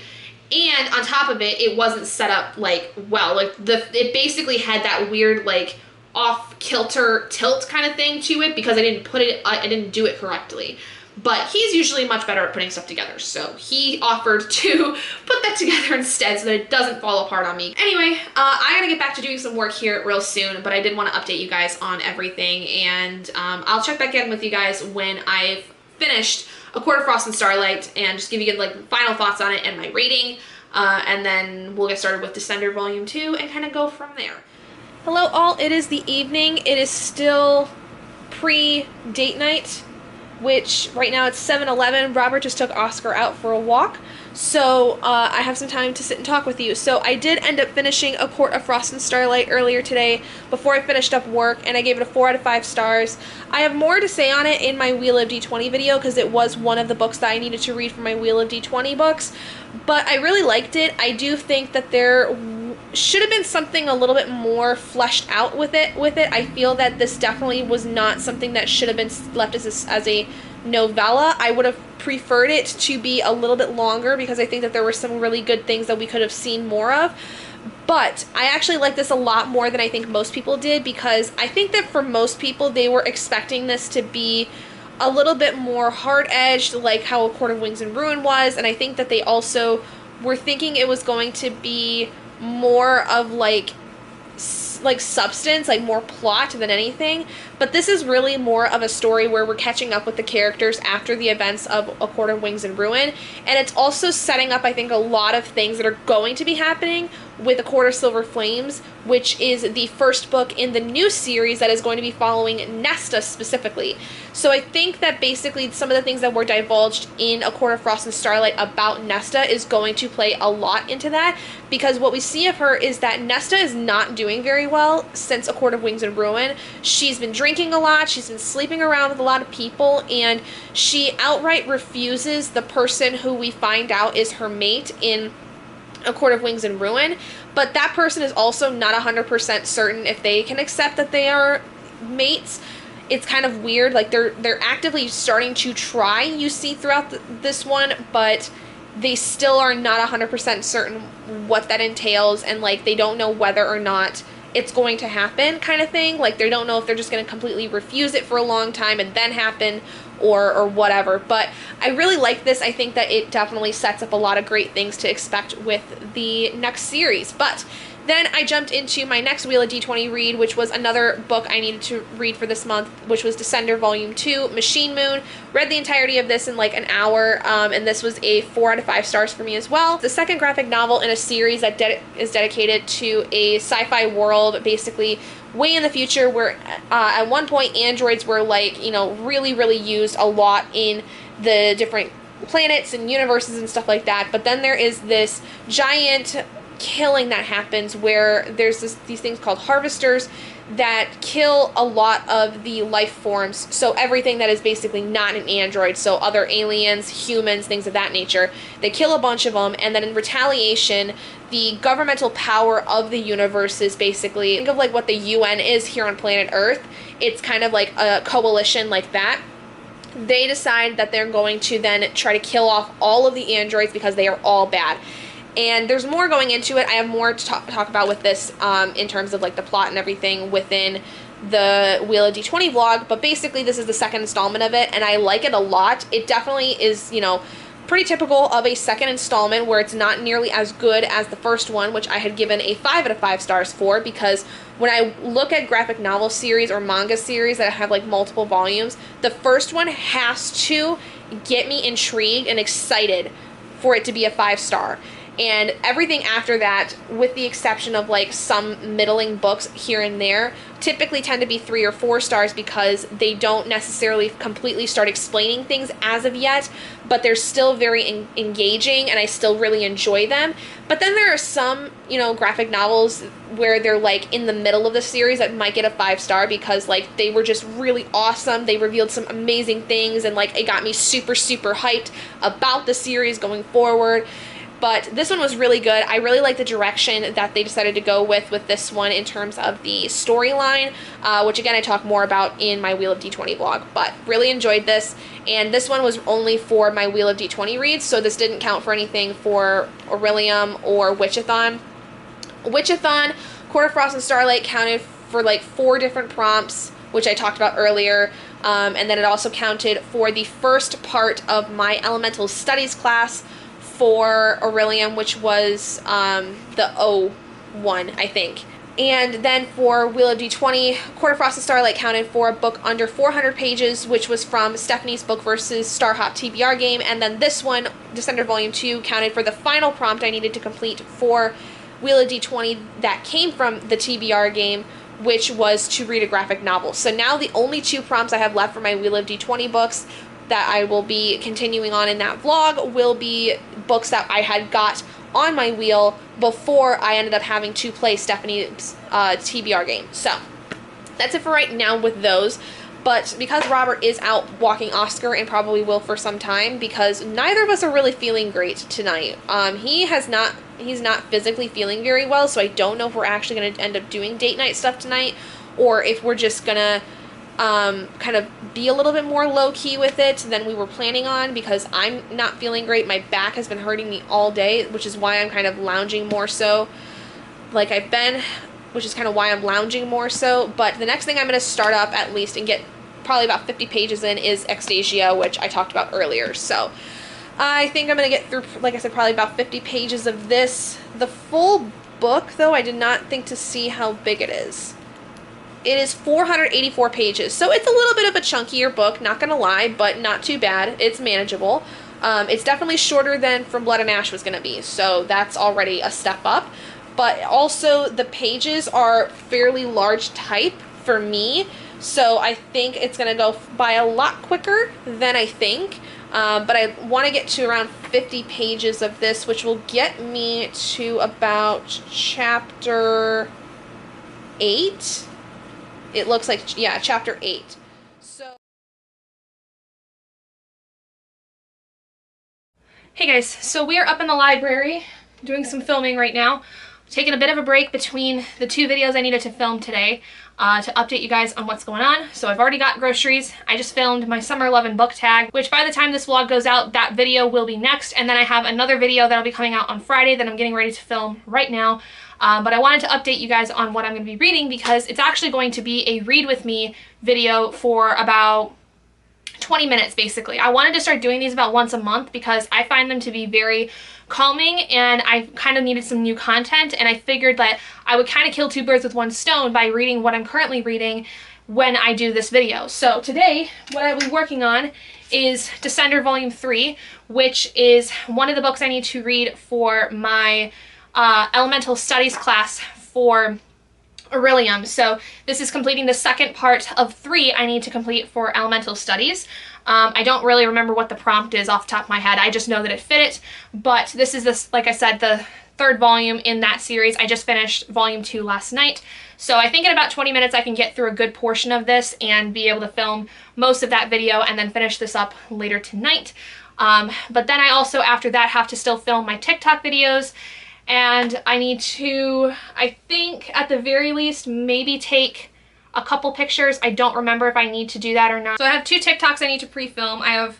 And on top of it, it wasn't set up like well. Like it basically had that weird like off kilter tilt kind of thing to it because I didn't do it correctly. But he's usually much better at putting stuff together, so he offered to put that together instead so that it doesn't fall apart on me. Anyway, I gotta get back to doing some work here real soon, but I did want to update you guys on everything, and I'll check back in with you guys when I've finished A Court of Frost and Starlight and just give you like final thoughts on it and my rating, and then we'll get started with Descender Volume 2 and kind of go from there. Hello all, it is the evening. It is still pre-date night, which right now it's 7:11. Robert just took Oscar out for a walk, so I have some time to sit and talk with you. So I did end up finishing A Court of Frost and Starlight earlier today before I finished up work, and I gave it a 4 out of 5 stars. I have more to say on it in my Wheel of D20 video because it was one of the books that I needed to read for my Wheel of D20 books, but I really liked it. I do think that there should have been something a little bit more fleshed out with it. I feel that this definitely was not something that should have been left as a novella. I would have preferred it to be a little bit longer because I think that there were some really good things that we could have seen more of. But I actually like this a lot more than I think most people did, because I think that for most people they were expecting this to be a little bit more hard-edged, like how A Court of Wings and Ruin was, and I think that they also were thinking it was going to be more of like substance, like more plot than anything. But this is really more of a story where we're catching up with the characters after the events of A Court of Wings and Ruin, and it's also setting up, I think, a lot of things that are going to be happening with A Court of Silver Flames, which is the first book in the new series that is going to be following Nesta specifically. So I think that basically some of the things that were divulged in A Court of Frost and Starlight about Nesta is going to play a lot into that, because what we see of her is that Nesta is not doing very well since A Court of Wings and Ruin. She's been drinking a lot, she's been sleeping around with a lot of people, and she outright refuses the person who we find out is her mate in A Court of Wings and Ruin, but that person is also not 100% certain if they can accept that they are mates. It's kind of weird, like they're actively starting to try, you see throughout this one, but they still are not 100% certain what that entails, and like they don't know whether or not it's going to happen, kind of thing. Like they don't know if they're just going to completely refuse it for a long time and then happen, or whatever. But I really like this. I think that it definitely sets up a lot of great things to expect with the next series. But then I jumped into my next Wheel of D20 read, which was another book I needed to read for this month, which was Descender Volume 2, Machine Moon. Read the entirety of this in like an hour, and this was a 4 out of 5 stars for me as well. The second graphic novel in a series that is dedicated to a sci-fi world, basically way in the future, where at one point androids were like, you know, really, really used a lot in the different planets and universes and stuff like that. But then there is this giant killing that happens where there's these things called harvesters that kill a lot of the life forms, so everything that is basically not an android, so other aliens, humans, things of that nature. They kill a bunch of them, and then in retaliation, the governmental power of the universe is basically, think of like what the UN is here on planet Earth. It's kind of like a coalition like that. They decide that they're going to then try to kill off all of the androids because they are all bad. And there's more going into it. I have more to talk about with this in terms of like the plot and everything within the Wheel of D20 vlog, but basically this is the second installment of it, and I like it a lot. It definitely is, you know, pretty typical of a second installment where it's not nearly as good as the first one, which I had given a 5 out of 5 stars for, because when I look at graphic novel series or manga series that have like multiple volumes, the first one has to get me intrigued and excited for it to be a 5-star. And everything after that, with the exception of like some middling books here and there, typically tend to be 3 or 4 stars because they don't necessarily completely start explaining things as of yet, but they're still very engaging and I still really enjoy them. But then there are some, you know, graphic novels where they're like in the middle of the series that might get a 5-star because like they were just really awesome. They revealed some amazing things and like it got me super, super hyped about the series going forward. But this one was really good. I really like the direction that they decided to go with this one in terms of the storyline, which again I talk more about in my Wheel of D20 vlog. But really enjoyed this, and this one was only for my Wheel of D20 reads, so this didn't count for anything for Orillium or Witch-a-thon. Witch-a-thon, Court of Frost and Starlight counted for like 4 different prompts, which I talked about earlier, and then it also counted for the first part of my Elemental Studies class for Orillium, which was the O one, I think. And then for Wheel of D20, Court of Frost and Starlight counted for a book under 400 pages, which was from Stephanie's book versus Starhop TBR game. And then this one, Descender Volume 2, counted for the final prompt I needed to complete for Wheel of D20 that came from the TBR game, which was to read a graphic novel. So now the only 2 prompts I have left for my Wheel of D20 books that I will be continuing on in that vlog will be books that I had got on my wheel before I ended up having to play Stephanie's TBR game. So that's it for right now with those. But because Robert is out walking Oscar and probably will for some time, because neither of us are really feeling great tonight. He's not physically feeling very well, so I don't know if we're actually going to end up doing date night stuff tonight, or if we're just going to kind of be a little bit more low-key with it than we were planning on, because I'm not feeling great. My back has been hurting me all day, which is why I'm kind of lounging more so like I've been, which is kind of why I'm lounging more so. But the next thing I'm going to start up at least and get probably about 50 pages in is Extasia, which I talked about earlier. So I think I'm going to get through, like I said, probably about 50 pages of this. The full book, though, I did not think to see how big it is. It is 484 pages, so it's a little bit of a chunkier book, not gonna lie, but not too bad. It's manageable. It's definitely shorter than From Blood and Ash was gonna be, so that's already a step up. But also, the pages are fairly large type for me, so I think it's gonna go by a lot quicker than I think. But I want to get to around 50 pages of this, which will get me to about chapter 8. It looks like, yeah, chapter 8. So, hey guys, so we are up in the library doing some filming right now. Taking a bit of a break between the 2 videos I needed to film today to update you guys on what's going on. So I've already got groceries. I just filmed my Summer 11 book tag, which by the time this vlog goes out, that video will be next. And then I have another video that'll be coming out on Friday that I'm getting ready to film right now. But I wanted to update you guys on what I'm going to be reading, because it's actually going to be a read with me video for about 20 minutes basically. I wanted to start doing these about once a month because I find them to be very calming, and I kind of needed some new content, and I figured that I would kind of kill 2 birds with 1 stone by reading what I'm currently reading when I do this video. So today, what I'll be working on is Descender Volume 3, which is one of the books I need to read for my Elemental Studies class for Orillium. So this is completing the second part of 3 I need to complete for Elemental Studies. I don't really remember what the prompt is off the top of my head. I just know that it fit it. But this is, like I said, the third volume in that series. I just finished volume 2 last night. So I think in about 20 minutes I can get through a good portion of this and be able to film most of that video and then finish this up later tonight. But then I also, after that, have to still film my TikTok videos, and I need to, I think at the very least, maybe take a couple pictures. I don't remember if I need to do that or not. So I have 2 TikToks I need to pre-film. I have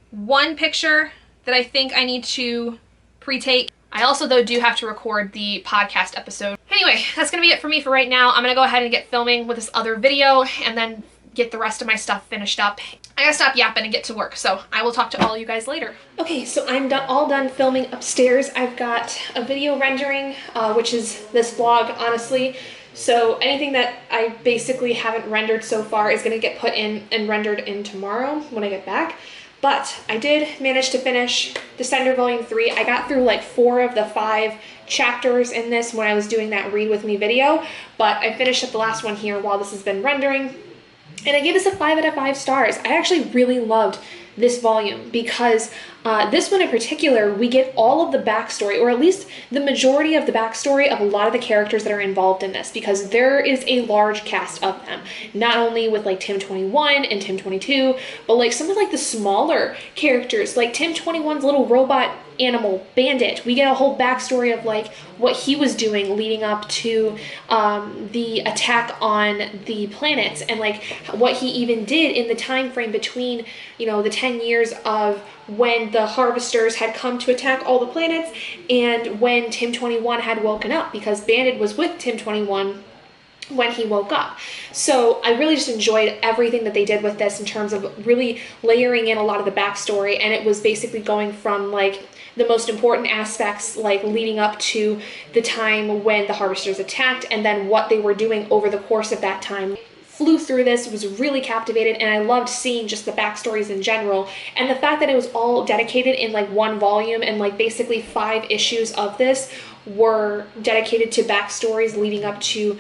1 picture that I think I need to pre-take. I also, though, do have to record the podcast episode. Anyway, that's gonna be it for me for right now. I'm gonna go ahead and get filming with this other video and then get the rest of my stuff finished up. I gotta stop yapping and get to work, so I will talk to all you guys later. Okay, so I'm all done filming upstairs. I've got a video rendering, which is this vlog, honestly. So anything that I basically haven't rendered so far is gonna get put in and rendered in tomorrow when I get back. But I did manage to finish Descender Volume 3. I got through like 4 of the 5 chapters in this when I was doing that Read With Me video, but I finished up the last one here while this has been rendering. And I gave this a 5 out of 5 stars. I actually really loved this volume because this one in particular, we get all of the backstory, or at least the majority of the backstory of a lot of the characters that are involved in this, because there is a large cast of them. Not only with like Tim 21 and Tim 22, but like some of like the smaller characters, like Tim 21's little robot animal Bandit. We get a whole backstory of like what he was doing leading up to the attack on the planets, and like what he even did in the time frame between, you know, the 10 years of when the harvesters had come to attack all the planets and when Tim 21 had woken up, because Bandit was with Tim 21 when he woke up. So I really just enjoyed everything that they did with this in terms of really layering in a lot of the backstory, and it was basically going from like the most important aspects, like leading up to the time when the harvesters attacked, and then what they were doing over the course of that time. Flew through this, was really captivated, and I loved seeing just the backstories in general, and the fact that it was all dedicated in like 1 volume, and like basically 5 issues of this were dedicated to backstories leading up to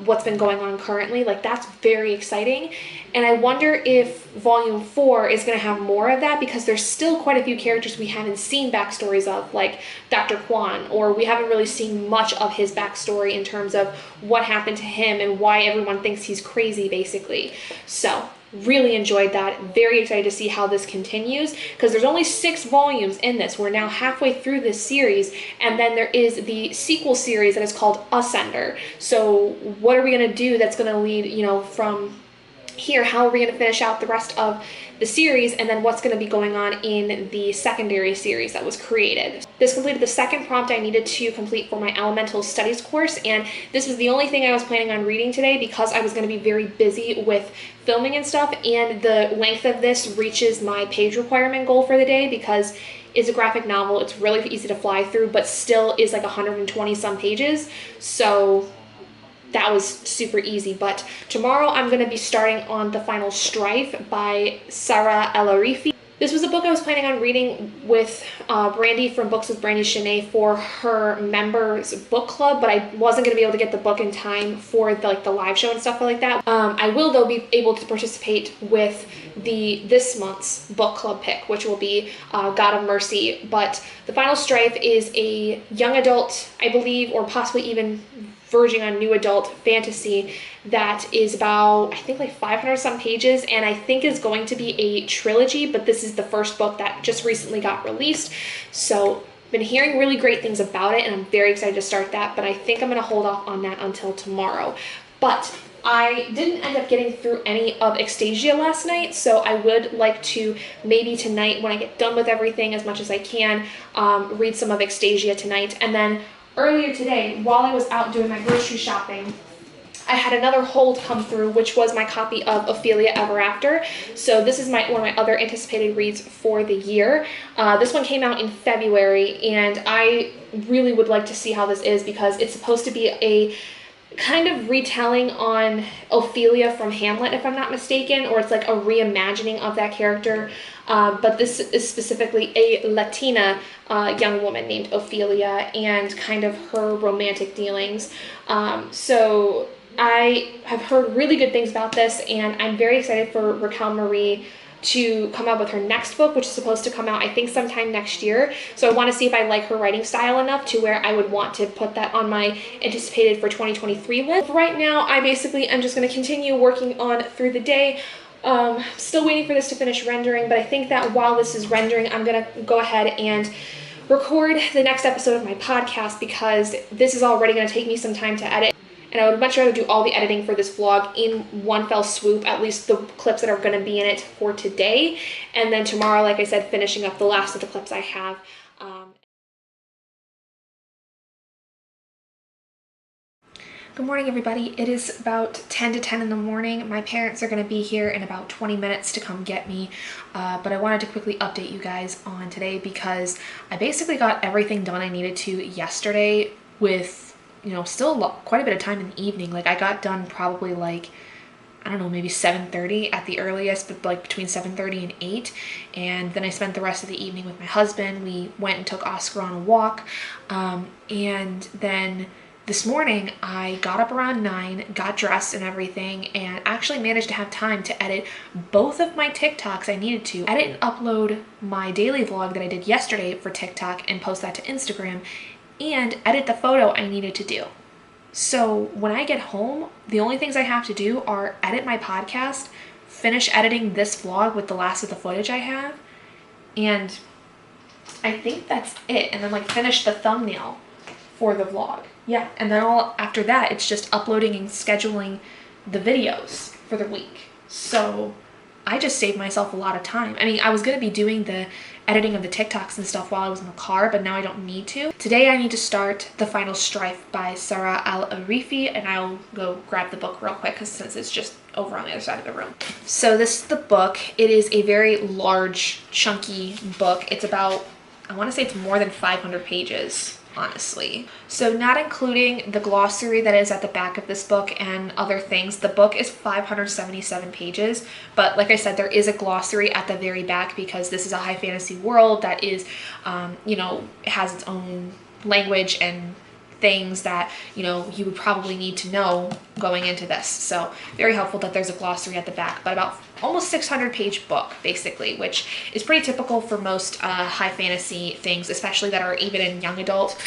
what's been going on currently. Like, that's very exciting, and I wonder if volume 4 is going to have more of that, because there's still quite a few characters we haven't seen backstories of, like Dr. Kwan, or we haven't really seen much of his backstory in terms of what happened to him and why everyone thinks he's crazy, basically. So really enjoyed that. Very excited to see how this continues, because there's only 6 volumes in this. We're now halfway through this series, and then there is the sequel series that is called Ascender. So what are we going to do that's going to lead, you know, from here? How are we going to finish out the rest of the series, and then what's going to be going on in the secondary series that was created? This completed the second prompt I needed to complete for my Elemental Studies course, and this was the only thing I was planning on reading today because I was going to be very busy with filming and stuff, and the length of this reaches my page requirement goal for the day, because it's a graphic novel. It's really easy to fly through, but still is like 120 some pages. So that was super easy. But tomorrow I'm going to be starting on the final Strife by Saara El-Arifi. This was a book I was planning on reading with Brandy from Books with Brandy Shanae for her members book club, but I wasn't going to be able to get the book in time for the live show and stuff like that. I will, though, be able to participate with this month's book club pick, which will be God of Mercy. But the final Strife is a young adult, I believe, or possibly even verging on new adult fantasy that is about, I think, like 500 some pages, and I think is going to be a trilogy, but this is the first book that just recently got released. So been hearing really great things about it, and I'm very excited to start that, but I think I'm going to hold off on that until tomorrow. But I didn't end up getting through any of Extasia last night, so I would like to maybe tonight, when I get done with everything as much as I can, read some of Extasia tonight. And then earlier today, while I was out doing my grocery shopping, I had another hold come through, which was my copy of Ophelia Ever After. So this is one of my other anticipated reads for the year. This one came out in February, and I really would like to see how this is, because it's supposed to be a kind of retelling on Ophelia from Hamlet, if I'm not mistaken, or it's like a reimagining of that character. But this is specifically a Latina young woman named Ophelia and kind of her romantic dealings. So I have heard really good things about this, and I'm very excited for Raquel Marie to come up with her next book, which is supposed to come out, I think, sometime next year. So I want to see if I like her writing style enough to where I would want to put that on my anticipated for 2023 list. Right now, I basically am just going to continue working on through the day. Still waiting for this to finish rendering, but I think that while this is rendering, I'm going to go ahead and record the next episode of my podcast, because this is already going to take me some time to edit. And I would much rather do all the editing for this vlog in one fell swoop, at least the clips that are going to be in it for today. And then tomorrow, like I said, finishing up the last of the clips I have. Good morning, everybody. It is about 10 to 10 in the morning. My parents are going to be here in about 20 minutes to come get me. But I wanted to quickly update you guys on today because I basically got everything done I needed to yesterday with, you know, still quite a bit of time in the evening. Like, I got done probably like, I don't know, maybe 7:30 at the earliest, but like between 7:30 and 8. And then I spent the rest of the evening with my husband. We went and took Oscar on a walk. And then this morning I got up around 9, got dressed and everything, and actually managed to have time to edit both of my TikToks I needed to. Edit and upload my daily vlog that I did yesterday for TikTok and post that to Instagram, and edit the photo I needed to do. So when I get home, the only things I have to do are edit my podcast, finish editing this vlog with the last of the footage I have, and I think that's it. And then like finish the thumbnail for the vlog. Yeah, and then after that, it's just uploading and scheduling the videos for the week. So I just saved myself a lot of time. I mean, I was going to be doing the editing of the TikToks and stuff while I was in the car, but now I don't need to. Today I need to start The Final Strife by Saara El-Arifi, and I'll go grab the book real quick because since it's just over on the other side of the room. So this is the book. It is a very large, chunky book. It's about, I want to say it's more than 500 pages. Honestly. So not including the glossary that is at the back of this book and other things, the book is 577 pages, but like I said, there is a glossary at the very back because this is a high fantasy world that is, you know, has its own language and things that, you know, you would probably need to know going into this. So very helpful that there's a glossary at the back, but about almost 600 page book basically, which is pretty typical for most high fantasy things, especially that are even in young adult.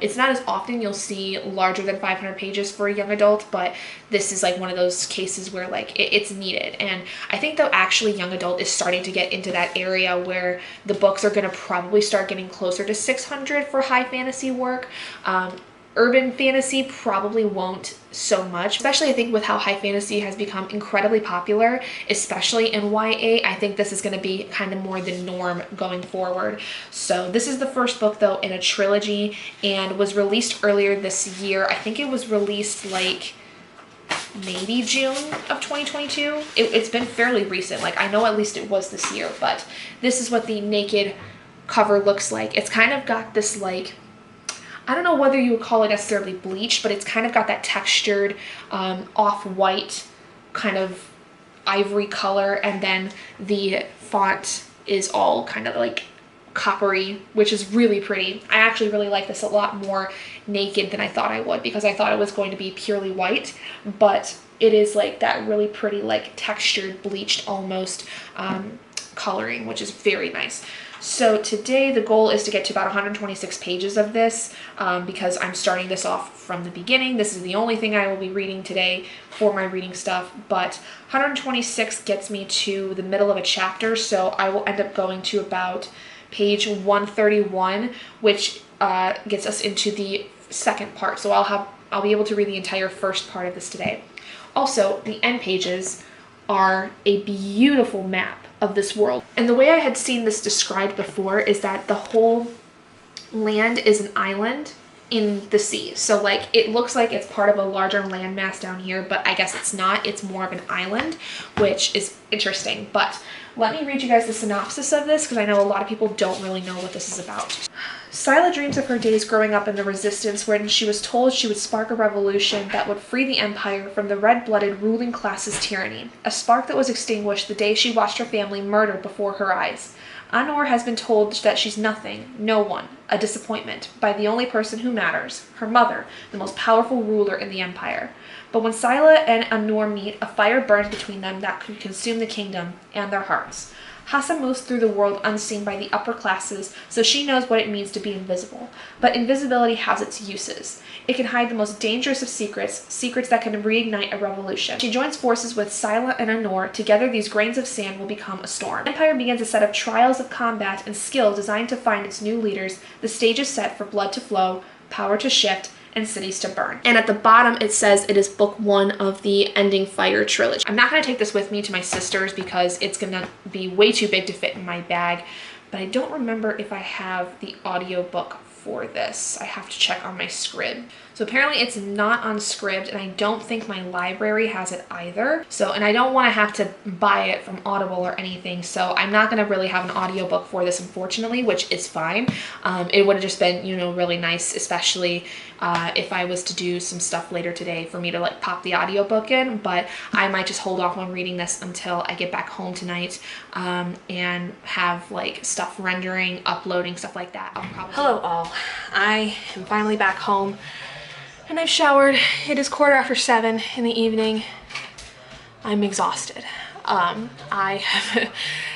It's not as often you'll see larger than 500 pages for a young adult, but this is like one of those cases where like it's needed. And I think though actually young adult is starting to get into that area where the books are going to probably start getting closer to 600 for high fantasy work. Urban fantasy probably won't so much, especially I think with how high fantasy has become incredibly popular, especially in YA. I think this is going to be kind of more the norm going forward. So this is the first book though in a trilogy and was released earlier this year. I think it was released like maybe June of 2022. It's been fairly recent. Like I know at least it was this year, but this is what the naked cover looks like. It's kind of got this like, I don't know whether you would call it necessarily bleached, but it's kind of got that textured off-white kind of ivory color, and then the font is all kind of like coppery, which is really pretty. I actually really like this a lot more naked than I thought I would because I thought it was going to be purely white, but it is like that really pretty like textured bleached almost coloring, which is very nice. So today the goal is to get to about 126 pages of this because I'm starting this off from the beginning. This is the only thing I will be reading today for my reading stuff, but 126 gets me to the middle of a chapter, so I will end up going to about page 131, which gets us into the second part. So I'll be able to read the entire first part of this today. Also, the end pages are a beautiful map of this world. And the way I had seen this described before is that the whole land is an island in the sea. So like it looks like it's part of a larger landmass down here, but I guess it's not. It's more of an island, which is interesting. But let me read you guys the synopsis of this because I know a lot of people don't really know what this is about. Scylla dreams of her days growing up in the Resistance, when she was told she would spark a revolution that would free the Empire from the red-blooded ruling class's tyranny, a spark that was extinguished the day she watched her family murdered before her eyes. Anor has been told that she's nothing, no one, a disappointment, by the only person who matters, her mother, the most powerful ruler in the Empire. But when Scylla and Anor meet, a fire burns between them that could consume the kingdom and their hearts. Hassa moves through the world unseen by the upper classes, so she knows what it means to be invisible. But invisibility has its uses. It can hide the most dangerous of secrets, secrets that can reignite a revolution. She joins forces with Scylla and Anor. Together, these grains of sand will become a storm. The Empire begins a set of trials of combat and skill designed to find its new leaders. The stage is set for blood to flow, power to shift, and cities to burn. And at the bottom it says it is book 1 of the Ending Fire trilogy. I'm not going to take this with me to my sister's because it's going to be way too big to fit in my bag, but I don't remember if I have the audiobook for this. I have to check on my Scrib. So apparently it's not on Scribd, and I don't think my library has it either. So, and I don't want to have to buy it from Audible or anything, so I'm not going to really have an audiobook for this, unfortunately, which is fine. It would have just been, you know, really nice, especially if I was to do some stuff later today for me to like pop the audiobook in, but I might just hold off on reading this until I get back home tonight and have like stuff rendering, uploading, stuff like that. Hello all, I am finally back home. And I've showered. It is 7:15 in the evening. I'm exhausted. I have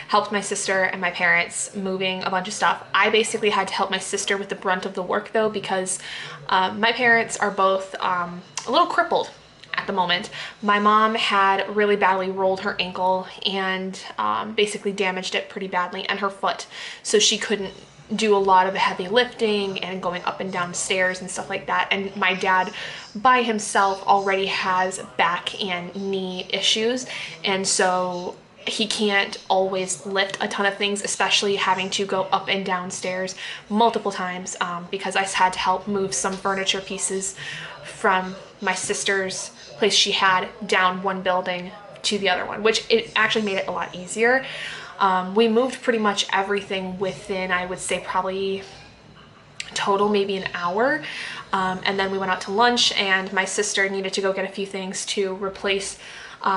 helped my sister and my parents moving a bunch of stuff. I basically had to help my sister with the brunt of the work though, because my parents are both a little crippled at the moment. My mom had really badly rolled her ankle and basically damaged it pretty badly, and her foot, so she couldn't do a lot of the heavy lifting and going up and down stairs and stuff like that. And my dad by himself already has back and knee issues, and so he can't always lift a ton of things, especially having to go up and down stairs multiple times, because I had to help move some furniture pieces from my sister's place she had down one building to the other one, which it actually made it a lot easier. We moved pretty much everything within, I would say, probably total maybe an hour. And then we went out to lunch, and my sister needed to go get a few things to replace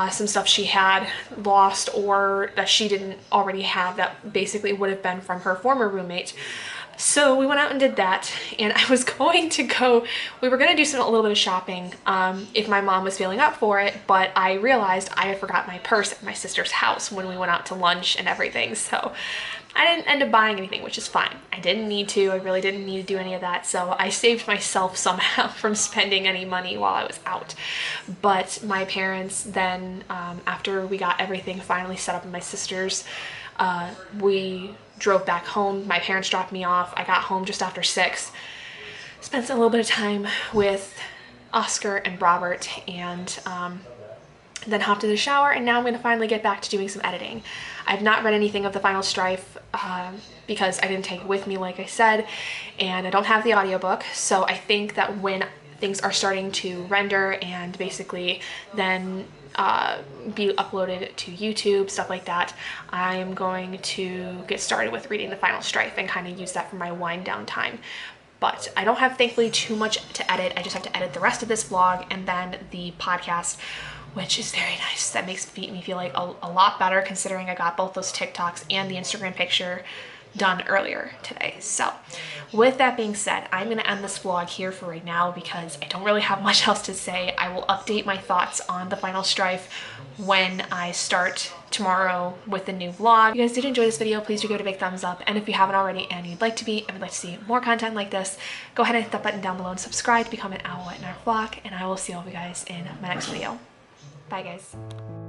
some stuff she had lost or that she didn't already have that basically would have been from her former roommate. So we went out and did that, and I was going to go, we were going to do a little bit of shopping if my mom was feeling up for it, but I realized I had forgot my purse at my sister's house when we went out to lunch and everything, so I didn't end up buying anything, which is fine. I didn't need to, I really didn't need to do any of that, so I saved myself somehow from spending any money while I was out. But my parents then, after we got everything finally set up in my sister's, we drove back home. My parents dropped me off. I got home just after 6. Spent a little bit of time with Oscar and Robert, and then hopped in the shower, and now I'm going to finally get back to doing some editing. I've not read anything of the final Strife because I didn't take it with me, like I said, and I don't have the audiobook, so I think that when things are starting to render and basically then be uploaded to YouTube, stuff like that, I'm going to get started with reading the final Strife and kind of use that for my wind down time. But I don't have, thankfully, too much to edit. I just have to edit the rest of this vlog and then the podcast, which is very nice. That makes me feel like a lot better, considering I got both those TikToks and the Instagram picture done earlier today. So with that being said, I'm going to end this vlog here for right now because I don't really have much else to say. I will update my thoughts on the final Strife when I start tomorrow with the new vlog. If you guys did enjoy this video, please do give it a big thumbs up, and if you haven't already and you'd like to be and would like to see more content like this, go ahead and hit that button down below and subscribe to become an owl in our flock, and I will see all of you guys in my next video. Bye guys.